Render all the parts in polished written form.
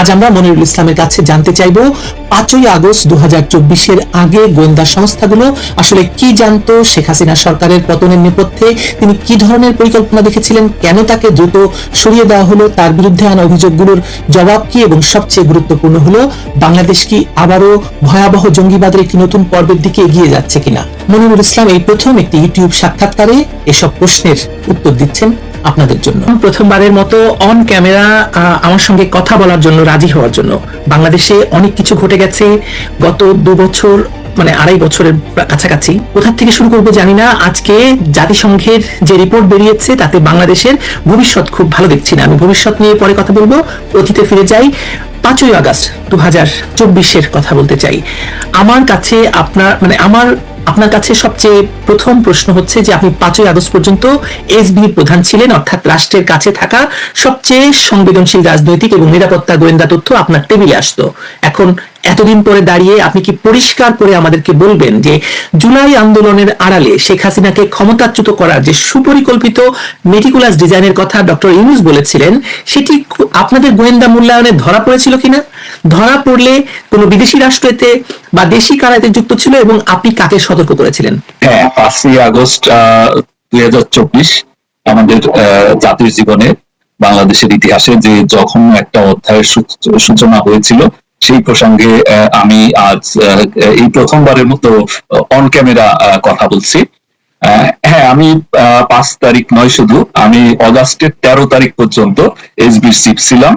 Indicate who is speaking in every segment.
Speaker 1: আজ আমরা মনিরুল ইসলামের কাছে জানতে চাইব 5ই আগস্ট 2024-এর আগে গোয়েন্দা সংস্থাগুলো আসলে কি জানতো, শেখ হাসিনা সরকারের পতনের নেপথ্যে তিনি কি ধরনের পরিকল্পনা দেখেছিলেন, কেন তাকে দ্রুত সরিয়ে দেওয়া হলো, তার বিরুদ্ধে আনা অভিযোগগুলোর জবাব কি, এবং সবচেয়ে গুরুত্বপূর্ণ হলো বাংলাদেশ কি আবারও ভয়াবহ জঙ্গিবাদের একটি নতুন পর্বের দিকে এগিয়ে যাচ্ছে কিনা। মনিরুল ইসলাম এই প্রথম একটি ইউটিউব সাক্ষাৎকারে এসব প্রশ্নের উত্তর দিচ্ছেন আপনাদের জন্য। প্রথমবারের মতো অন ক্যামেরা আমার সঙ্গে কথা বলার জন্য রাজি হওয়ার জন্য। বাংলাদেশে অনেক কিছু ঘটে গেছে গত 2 বছর, মানে 2.5 বছরের কাছাকাছি। কোথা থেকে শুরু করবো জানি না। আজকে জাতিসংঘের যে রিপোর্ট বেরিয়েছে তাতে বাংলাদেশের ভবিষ্যৎ খুব ভালো দেখছি না। আমি ভবিষ্যৎ নিয়ে পরে কথা বলবো, অতীতে ফিরে যাই। 5ই আগস্ট 2024-এর কথা বলতে চাই। আমার কাছে আপনার কাছে সবচেয়ে প্রথম প্রশ্ন হচ্ছে যে আপনি 5ই আগস্ট পর্যন্ত এসবির প্রধান ছিলেন, অর্থাৎ রাষ্ট্রের কাছে থাকা সবচেয়ে সংবেদনশীল রাজনৈতিক এবং নিরাপত্তা গোয়েন্দা তথ্য আপনার টেবিলে আসতো। এখন এতদিন পরে দাঁড়িয়ে আপনি কি পরিষ্কার করে আমাদেরকে বলবেন যে জুলাই আন্দোলনের আড়ালে শেখ হাসিনাকে ক্ষমতাচ্যুত করার যে সুপরিকল্পিত মেটিকুলাস ডিজাইনের কথা ডক্টর ইউনূস বলেছিলেন, সেটি আপনাদের গোয়েন্দা মূল্যায়নে ধরা পড়েছিল কিনা? ধরা পড়লে কোনো বিদেশি রাষ্ট্র এতে বা দেশি কারা এতে যুক্ত ছিল, এবং আপনি কাকে সতর্ক করেছিলেন?
Speaker 2: হ্যাঁ, 5ই আগস্ট 2024 আমাদের জাতির জীবনে, বাংলাদেশের ইতিহাসে যে যখন একটা অধ্যায়ের সূচনা হয়েছিল, সেই প্রসঙ্গে আমি আজ এই প্রথমবারের মতো অন ক্যামেরা কথা বলছি। হ্যাঁ, আমি 5 তারিখ নয়, শুধু আমি অগাস্টের 13 তারিখ পর্যন্ত এসবির চিফ ছিলাম।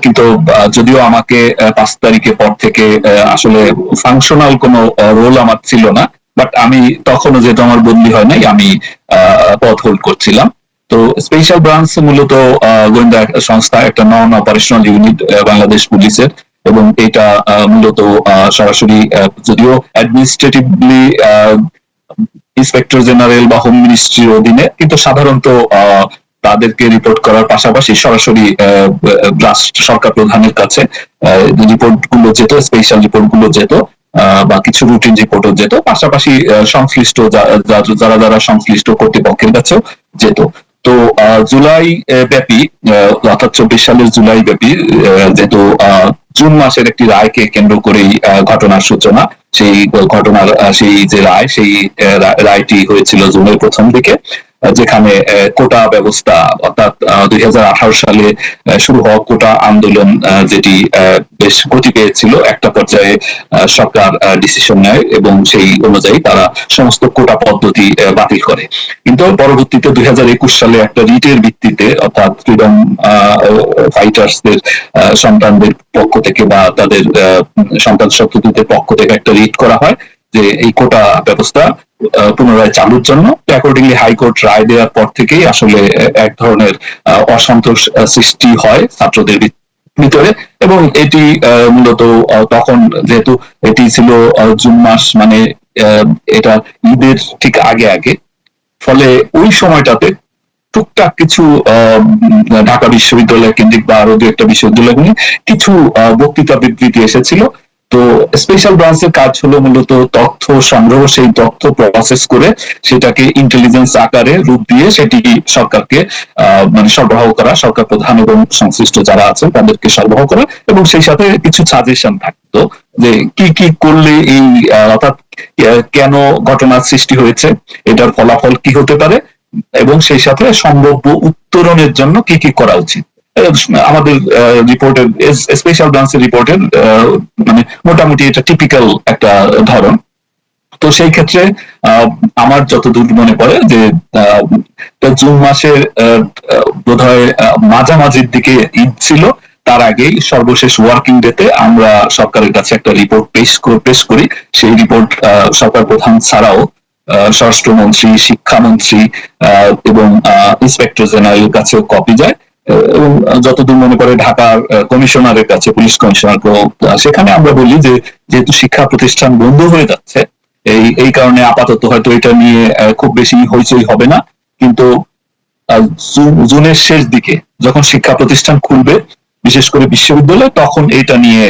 Speaker 2: কিন্তু যদিও আমাকে 5 তারিখের পর থেকে আসলে ফাংশনাল কোনো রোল আমার ছিল না, বাট আমি তখনও, যেহেতু আমার বদলি হয় নাই, আমি পদ হোল্ড করছিলাম। তো স্পেশাল ব্রাঞ্চ মূলত গোয়েন্দা সংস্থা, একটা নন অপারেশনাল ইউনিট বাংলাদেশ পুলিশের, এবং এটা মূলত সরাসরি, যদিও অ্যাডমিনিস্ট্রেটিভলি ইন্সপেক্টর জেনারেল বা হোম মিনিস্ট্রির অধীনে, কিন্তু সাধারণত তাদেরকে রিপোর্ট করার পাশাপাশি সরাসরি সরকার প্রধানের কাছে রিপোর্ট গুলো যেত, স্পেশাল রিপোর্ট গুলো যেত, বা কিছু রুটিন রিপোর্টও যেত, পাশাপাশি সংশ্লিষ্ট যারা সংশ্লিষ্ট কর্তৃপক্ষের কাছেও যেত। তো জুলাই ব্যাপী, অর্থাৎ 24 সালের জুলাই ব্যাপী, যেহেতু জুন মাসের একটি রায়কে কেন্দ্র করেই ঘটনার সূচনা, সেই ঘটনার সেই যে রায়, সেই রায়টি হয়েছিল জুনের প্রথম দিকে, যেখানে কোটা ব্যবস্থা, অর্থাৎ 2018 সালে শুরু হওয়া কোটা আন্দোলন, যেটি বেশ গতি পেয়েছিল, একটা পর্যায়ে সরকার ডিসিশন নেয় এবং সেই অনুযায়ী তারা সমস্ত কোটা পদ্ধতি বাতিল করে। কিন্তু পরবর্তীতে 2021 সালে একটা রিটের ভিত্তিতে, অর্থাৎ ফ্রিডম ফাইটার্সদের সন্তানদের পক্ষ থেকে বা তাদের সন্তান সন্ততিদের পক্ষ থেকে একটা রিট করা হয় যে এই কোটা ব্যবস্থা পুনরায় চালুর জন্য। অ্যাকর্ডিংলি হাইকোর্ট রায় দেওয়ার পর থেকেই আসলে এক ধরনের অসন্তোষ সৃষ্টি হয় ছাত্রদের ভিতরে, এবং এটি মূলত তখন, যেহেতু এটি ছিল জুন মাস, মানে এটা ঈদের ঠিক আগে আগে, ফলে ওই সময়টাতে টুকটাক কিছু ঢাকা বিশ্ববিদ্যালয় কেন্দ্রিক বা আরো 2-একটা বিশ্ববিদ্যালয় নিয়ে কিছু বক্তৃতা বিবৃতি এসেছিল। তো স্পেশাল ব্রাঞ্চের কাজ হলো মূলত তথ্য সংগ্রহ, সেই তথ্য প্রসেস করে সেটাকে ইন্টেলিজেন্স আকারে রূপ দিয়ে সেটি সরকারকে মানে সরবরাহ করা, সরকার প্রধান এবং সংশ্লিষ্ট যারা আছেন তাদেরকে সরবরাহ করা, এবং সেই সাথে কিছু সাজেশন থাকতো যে কি কি করলে এই, অর্থাৎ কেন ঘটনার সৃষ্টি হয়েছে, এটার ফলাফল কি হতে পারে, এবং সেই সাথে সম্ভাব্য উত্তরণের জন্য কি কি করা উচিত। আমাদের রিপোর্টের, স্পেশাল ব্রাঞ্চের রিপোর্টের মানে মোটামুটি এটা টিপিক্যাল একটা ধরন। তো সেই ক্ষেত্রে আমার যতদূর মনে পড়ে যে জুন মাসের বোধহয় মাঝামাঝির দিকে ঈদ ছিল, তার আগেই সর্বশেষ ওয়ার্কিং ডেতে আমরা সরকারের কাছে একটা রিপোর্ট পেশ করি। সেই রিপোর্ট সরকার প্রধান ছাড়াও স্বরাষ্ট্রমন্ত্রী, শিক্ষামন্ত্রী এবং ইন্সপেক্টর জেনারেলের কাছেও কপি যায়, এবং যতদূর মনে পড়ে ঢাকার কমিশনারের কাছে, পুলিশ কমিশনারকেও। সেখানে আমরা বলি যে যেহেতু শিক্ষা প্রতিষ্ঠান বন্ধ হয়ে যাচ্ছে, এই কারণে আপাতত হয়তো এটা নিয়ে খুব বেশি হইচই হবে না, কিন্তু জুনের শেষ দিকে যখন শিক্ষা প্রতিষ্ঠান খুলবে, বিশেষ করে বিশ্ববিদ্যালয়, তখন এটা নিয়ে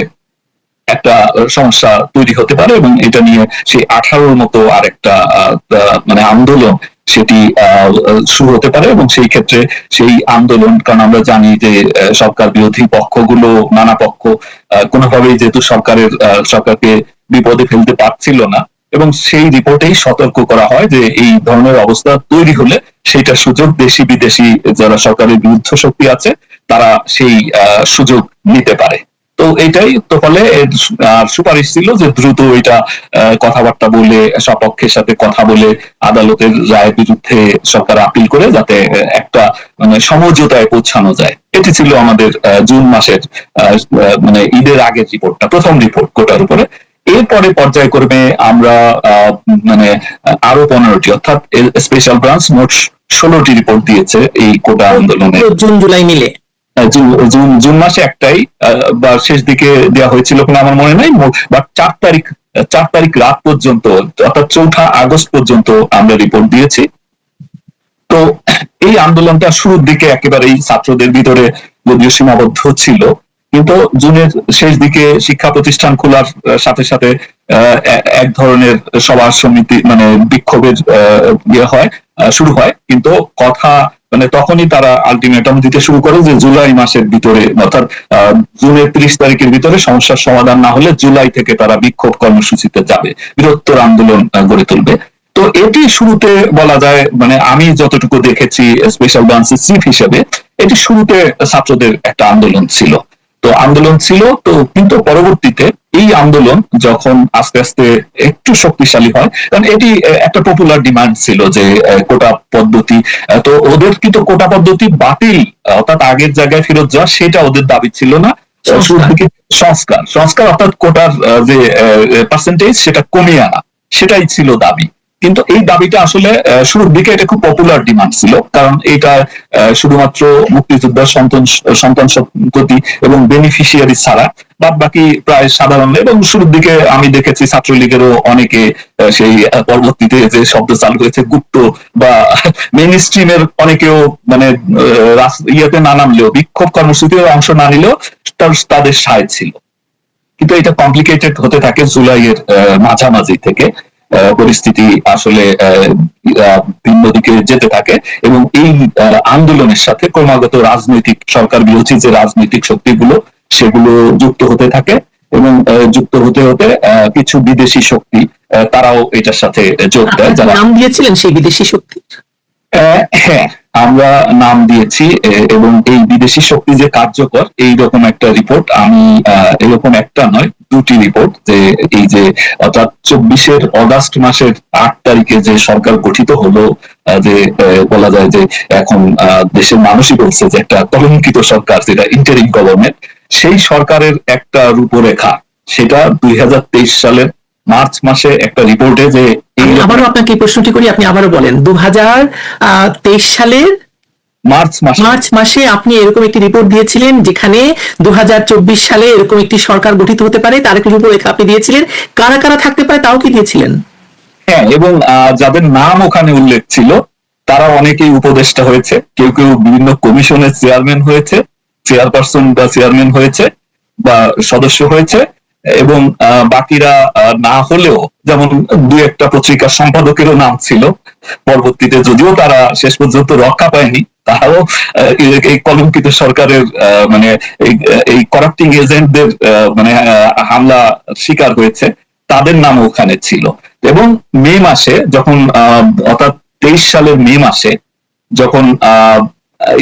Speaker 2: একটা সমস্যা তৈরি হতে পারে, এবং এটা নিয়ে সেই 18-র মতো আর একটা মানে আন্দোলন, সেটি শুরু হতে পারে, এবং সেই ক্ষেত্রে সেই আন্দোলন, কারণ আমরা জানি যে সরকার বিরোধী পক্ষগুলো, নানা পক্ষ কোনোভাবেই যেহেতু সরকারকে বিপদে ফেলতে পারছিল না, এবং সেই রিপোর্টেই সতর্ক করা হয় যে এই ধরনের অবস্থা তৈরি হলে সেইটা সুযোগ দেশি বিদেশি যারা সরকারের বিরুদ্ধ শক্তি আছে তারা সেই সুযোগ নিতে পারে। তো এটাই তো ফলে সুপারিশ ছিল যে দ্রুত এটা কথাবার্তা বলে, সপক্ষের সাথে কথা বলে আদালতের রায়ের বিরুদ্ধে সরকার আপিল করে যাতে একটা মানে সমঝোতায় পৌঁছানো যায়। এটি ছিল আমাদের জুন মাসের মানে ঈদের আগের রিপোর্টটা, প্রথম রিপোর্ট কোটার উপরে। এরপরে পর্যায়ক্রমে আমরা মানে আরো 15টি, অর্থাৎ স্পেশাল ব্রাঞ্চ মোট 16টি রিপোর্ট দিয়েছে এই কোটা আন্দোলনে,
Speaker 1: জুন জুলাই মিলে।
Speaker 2: জুন মাসে একটাই বা শেষ দিকে দেওয়া হয়েছিল কিনা আমার মনে নাই, বাট 4 তারিখ রাত পর্যন্ত, অর্থাৎ 4 আগস্ট পর্যন্ত আমরা রিপোর্ট দিয়েছি। তো এই আন্দোলনটা শুরুর দিকে একেবারেই ছাত্রদের ভিতরে যদিও সীমাবদ্ধ ছিল, কিন্তু জুনের শেষ দিকে শিক্ষা প্রতিষ্ঠান খোলার সাথে সাথে এক ধরনের সভা সমিতি মানে বিক্ষোভের শুরু হয়, কিন্তু কথা মানে তখনই তারা আলটিমেটাম দিতে শুরু করে যে জুলাই মাসের ভিতরে, অর্থাৎ জুনের 30 তারিখের ভিতরে সমস্যার সমাধান না হলে জুলাই থেকে তারা বিক্ষোভ কর্মসূচিতে যাবে, বৃহত্তর আন্দোলন গড়ে তুলবে। তো এটি শুরুতে বলা যায়, মানে আমি যতটুকু দেখেছি স্পেশাল ব্রাঞ্চের চিফ হিসেবে, এটি শুরুতে ছাত্রদের একটা আন্দোলন ছিল। তো কিন্তু পরবর্তীতে এই আন্দোলন যখন আস্তে আস্তে একটু শক্তিশালী হয়, কারণ এটি একটা পপুলার ডিমান্ড ছিল যে কোটা পদ্ধতি, তো ওদের কিন্তু কোটা পদ্ধতি বাতিল, অর্থাৎ আগের জায়গায় ফেরত যাওয়া, সেটা ওদের দাবি ছিল না। শুরুর দিকে সংস্কার অর্থাৎ কোটার যে পার্সেন্টেজ সেটা কমিয়ে আনা, সেটাই ছিল দাবি। কিন্তু এই দাবিটা আসলে শুরুর দিকে এটা খুব পপুলার ডিমান্ড ছিল, কারণ এটা শুধুমাত্র মুক্তিযোদ্ধার সন্তান সন্ততি এবং বেনিফিশিয়ারি ছাড়া বাদ বাকি প্রায় সাধারণ, এবং শুরুর দিকে আমি দেখেছি ছাত্রলীগেরও অনেকে সেই পরবর্তীতে যে শব্দ চালু হয়েছে গুপ্ত বা মেইন স্ট্রিমের অনেকেও মানে ইয়েতে না নামলেও, বিক্ষোভ কর্মসূচিতে অংশ না নিলেও তাদের সায় ছিল। কিন্তু এটা কমপ্লিকেটেড হতে থাকে জুলাইয়ের মাঝামাঝি থেকে, পরিস্থিতি আসলে ভিন্ন দিকে যেতে থাকে, এবং এই আন্দোলনের সাথে ক্রমাগত রাজনৈতিক সরকার বিরোধী যে রাজনৈতিক শক্তিগুলো সেগুলো যুক্ত হতে থাকে, এবং যুক্ত হতে হতে কিছু বিদেশি শক্তি তারাও এটার সাথে যোগ দেয়। যারা
Speaker 1: নাম দিয়েছিলেন সেই বিদেশি শক্তি?
Speaker 2: হ্যাঁ, আমরা নাম দিয়েছি, এবং এই বিদেশি শক্তি যে কার্যকর এইরকম একটা রিপোর্ট আমি এরকম একটা নয়, 2টি রিপোর্ট, যে এই যে অর্থাৎ 24 আগস্ট মাসের 8 তারিখে যে সরকার গঠিত হলো, যে বলা যায় যে এখন দেশের মানুষই বলছে যে একটা কলঙ্কিত সরকার, যেটা ইন্টারিম গভর্নমেন্ট, সেই সরকারের একটা রূপরেখা, সেটা 2023 সালের মার্চ মাসে একটা রিপোর্টে যে
Speaker 1: আবারও আপনাকে প্রশ্নটি করি, আপনি আবারও বলেন। 2023 সালের মার্চ মাসে আপনি এরকম একটি রিপোর্ট দিয়েছিলেন যেখানে 2024 সালে এরকম একটি সরকার গঠিত হতে পারে, তার একটি রূপরেখা আপনি দিয়েছিলেন। কারা কারা থাকতে পারে তাও কি দিয়েছিলেন?
Speaker 2: হ্যাঁ, এবং যাদের নাম ওখানে উল্লেখ ছিল তারা অনেকেই উপদেষ্টা হয়েছে, কেউ কেউ বিভিন্ন কমিশনের চেয়ারম্যান হয়েছে, চেয়ারপারসন বা চেয়ারম্যান হয়েছে বা সদস্য হয়েছে, এবং বাকিরা না হলেও, যেমন 2-1টা পত্রিকার সম্পাদকেরও নাম ছিল পরবর্তীতে, যদিও তারা শেষ পর্যন্ত রক্ষা পায়নি, তারাও এই কলঙ্কিত সরকারের মানে এই করাপ্টিং এজেন্টদের মানে হামলা শিকার হয়েছে, তাদের নাম ওখানে ছিল। এবং মে মাসে যখন অর্থাৎ 23 সালের মে মাসে যখন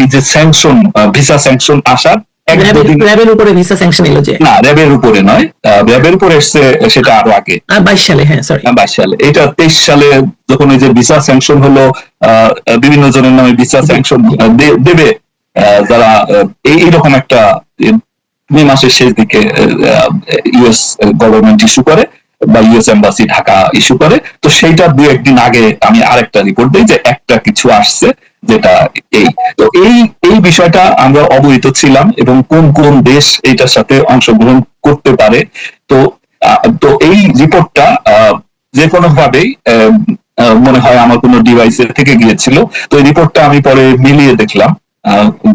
Speaker 2: এই যে স্যাংশন, ভিসা স্যাংশন আসার
Speaker 1: র্যাবের উপরে ভিসা স্যাংশন এলো, যে না
Speaker 2: র্যাবের উপরে নয়, র্যাবের উপরে এসছে সেটা আরো আগে,
Speaker 1: 22 সালে। হ্যাঁ, সরি,
Speaker 2: 22 সালে। এটা 23 সালে যখন ওই যে ভিসা স্যাংশন হলো, বিভিন্ন জনের নামে ভিসা স্যাংশন দেবে যারা, এইরকম একটা মে মাসের শেষ দিকে ইউএস গভর্নমেন্ট ইস্যু করে বা ইউএস এম্বাসি ঢাকা ইস্যু করে। তো সেইটা 2-1 দিন আগে আমি আরেকটা রিপোর্ট দিই যে একটা কিছু আসছে, যেটা তো এই বিষয়টা আমরা অবহিত ছিলাম, এবং কোন কোন দেশ এইটার সাথে অংশগ্রহণ করতে পারে। তো তো এই রিপোর্টটা যে কোনো ভাবেই মনে হয় আমার কোনো ডিভাইসে থেকে গিয়েছিল। তো এই রিপোর্টটা আমি পরে মিলিয়ে দেখলাম,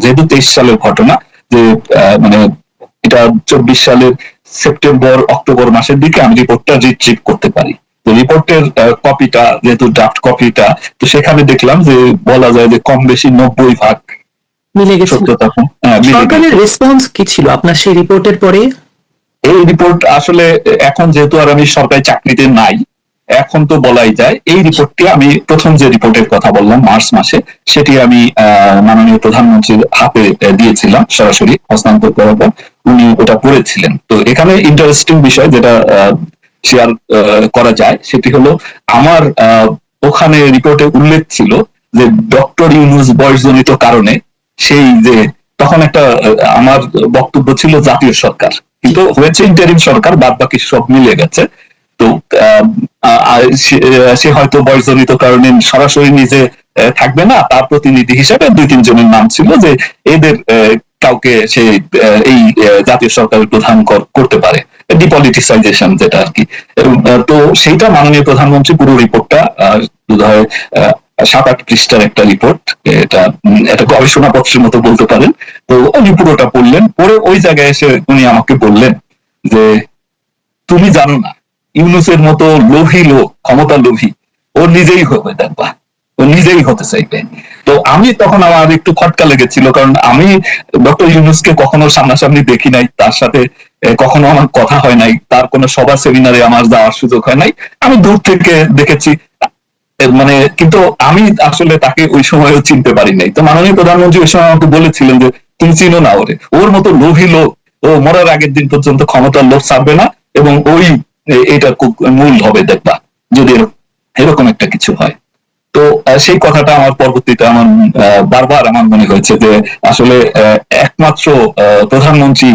Speaker 2: যেহেতু 23 সালের ঘটনা, যে মানে এটা 24 সালের সেপ্টেম্বর অক্টোবর মাসের দিকে আমি রিপোর্টটা রিট্রিভ করতে পারি। তো রিপোর্টের কপিটা, যেহেতু ড্রাফট কপিটা, তো সেখানে দেখলাম যে বলা যায় যে কম বেশি 90%
Speaker 1: মিলে গেছে।
Speaker 2: সত্যতা মিলে
Speaker 1: সরকারের
Speaker 2: গেছে।
Speaker 1: রেসপন্স কি ছিল আপনার সেই রিপোর্টের পরে?
Speaker 2: এই রিপোর্ট আসলে এখন যেহেতু আর আমি সরকারি চাকরিতে নাই, এখন তো বলাই যায় এই রিপোর্টটি আমি প্রথম যে রিপোর্টের কথা বললাম মার্চ মাসে, সেটি আমি মাননীয় প্রধানমন্ত্রীর হাতে দিয়েছিলাম সরাসরি হস্তান্তর করার পর উনি ওটা পড়েছিলেন। তো এখানে ইন্টারেস্টিং বিষয় যেটা শেয়ার করা যায় সেটি হলো আমার ওখানে রিপোর্টে উল্লেখ ছিল যে ডক্টর ইউনূস বয়সজনিত কারণে সেই যে তখন একটা আমার বক্তব্য ছিল জাতীয় সরকার, কিন্তু হয়েছে ইন্টারিম সরকার, বাদ বাকি সব মিলে গেছে। তো সে হয়তো বয়সজনিত কারণে সরাসরি নিজে থাকবে না, তার প্রতিনিধি হিসেবে 2-3 জনের নাম ছিল যে এদের কাউকে সে এই জাতীয় সরকারের প্রধান করতে পারে, ডিপলিটিসাইজেশন যেটা আর কি। তো সেইটা মাননীয় প্রধানমন্ত্রী পুরো রিপোর্টটা বোধহয় 7-8 পৃষ্ঠার একটা রিপোর্ট, এটা একটা গবেষণাপত্রের মতো বলতে পারেন। তো উনি পুরোটা পড়লেন, পড়ে ওই জায়গায় এসে উনি আমাকে বললেন যে তুমি জানো না ইউনূসের মতো লোভী লোক, ক্ষমতা লোভী, ও নিজেই হবে দেখবা, ও নিজেই হতে চাইবে। তো আমি তখন আমার একটু খটকা লেগেছিল, কারণ আমি ডক্টর ইউনূসকে কখনো সামনাসামনি দেখি নাই, তার সাথে কখনো আমার কথা হয় নাই, তার কোনো সভা সেমিনারে আমার যাওয়ার সুযোগ হয় নাই, আমি দূর থেকে দেখেছি মানে, কিন্তু আমি আসলে তাকে ওই সময়ও চিনতে পারি নাই। তো মাননীয় প্রধানমন্ত্রী ওই সময় আমাকে বলেছিলেন যে তুমি চিনো না ওরে, ওর মতো লোভী লোক, ও মরার আগের দিন পর্যন্ত ক্ষমতার লোভ ছাড়বে না, এবং ওই এটা মূল হবে দেখবা যদি এরকম একটা কিছু হয়। তো সেই কথাটা আমার পরবর্তীতে আমার বারবার আমার মনে হয়েছে যে আসলে একমাত্র প্রধানমন্ত্রী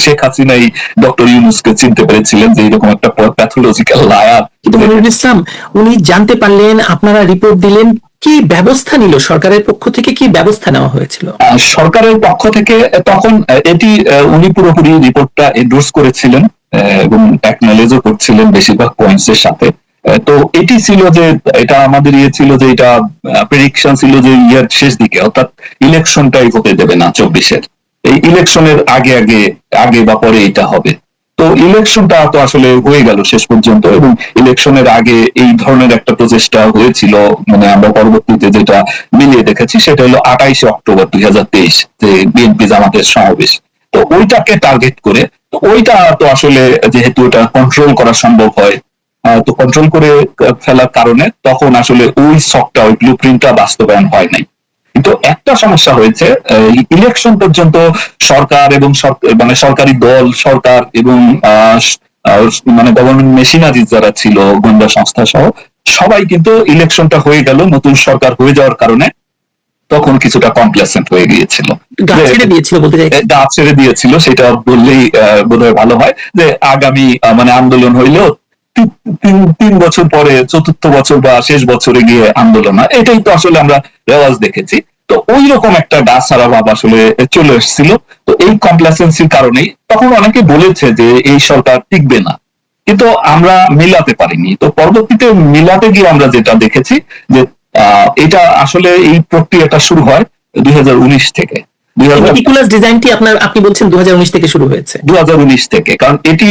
Speaker 2: শেখ হাসিনাই ডক্টর ইউনূসকে চিনতে পেরেছিলেন যে এরকম একটা প্যাথোলজিক্যাল লায়ার।
Speaker 1: কিন্তু মনিরুল ইসলাম, উনি জানতে পারলেন, আপনারা রিপোর্ট দিলেন, কি ব্যবস্থা নিল সরকারের পক্ষ থেকে, কি ব্যবস্থা নেওয়া হয়েছিল?
Speaker 2: সরকারের পক্ষ থেকে তখন এটি উনি পুরোপুরি রিপোর্টটা এন্ডোর্স করেছিলেন এবং অ্যাকনলেজও করছিলেন বেশিরভাগ পয়েন্টস এর সাথে। তো এটি ছিল যে এটা আমাদের ইয়ে ছিল যে এটা প্রেডিকশন ছিল যে ইয়ার শেষ দিকে, অর্থাৎ ইলেকশনটাই হতে দেবে না 24-এর, এই ইলেকশনের আগে আগে আগে বা পরে এটা হবে। তো ইলেকশনটা তো আসলে হয়ে গেল শেষ পর্যন্ত, এবং ইলেকশনের আগে এই ধরনের একটা প্রচেষ্টা হয়েছিল, মানে আমরা পরবর্তীতে যেটা মিলিয়ে দেখেছি সেটা হলো 28 অক্টোবর 2023 যে বিএনপি জামাতের সমাবেশ। তো ওইটাকে টার্গেট করে, তো ওইটা তো আসলে যেহেতু এটা কন্ট্রোল করা সম্ভব হয়, তো কন্ট্রোল করে ফেলার কারণে তখন আসলে ওই শকটা, ওই ব্লু প্রিন্টটা বাস্তবায়ন হয় নাই। কিন্তু একটা সমস্যা হয়েছে, ইলেকশন পর্যন্ত সরকার এবং মানে সরকারি দল, সরকার এবং মানে গভর্নমেন্ট মেশিনারি যারা ছিল, গোয়েন্দা সংস্থা সহ সবাই কিন্তু ইলেকশনটা হয়ে গেল, নতুন সরকার হয়ে যাওয়ার কারণে তখন কিছুটা কমপ্লেসেন্ট হয়ে গিয়েছিল,
Speaker 1: গা ছেড়ে দিয়েছিল বলতে চাইছি।
Speaker 2: গা ছেড়ে দিয়েছিল, সেটা বললেই বোধহয় ভালো হয়, যে আগামী মানে আন্দোলন হইলেও 3 বছর পরে 4র্থ বছর বা শেষ বছরে গিয়ে আন্দোলন হয়, এটাই তো আসলে আমরা রেওয়াজ দেখেছি। তো ওই রকম একটা গা ছাড়া ভাব আসলে চলে এসেছিল। তো এই কমপ্লেসেন্সির কারণেই তখন অনেকে বলেছে যে এই সরকার টিকবে না, কিন্তু আমরা মিলাতে পারিনি। তো পরবর্তীতে মিলাতে গিয়ে আমরা যেটা দেখেছি যে এটা আসলে এই প্রক্রিয়াটা শুরু হয় 2019 থেকে।
Speaker 1: মেটিকুলাস ডিজাইনটি আপনি বলছেন 2019 থেকে শুরু হয়েছে?
Speaker 2: 2019 থেকে, কারণ এটি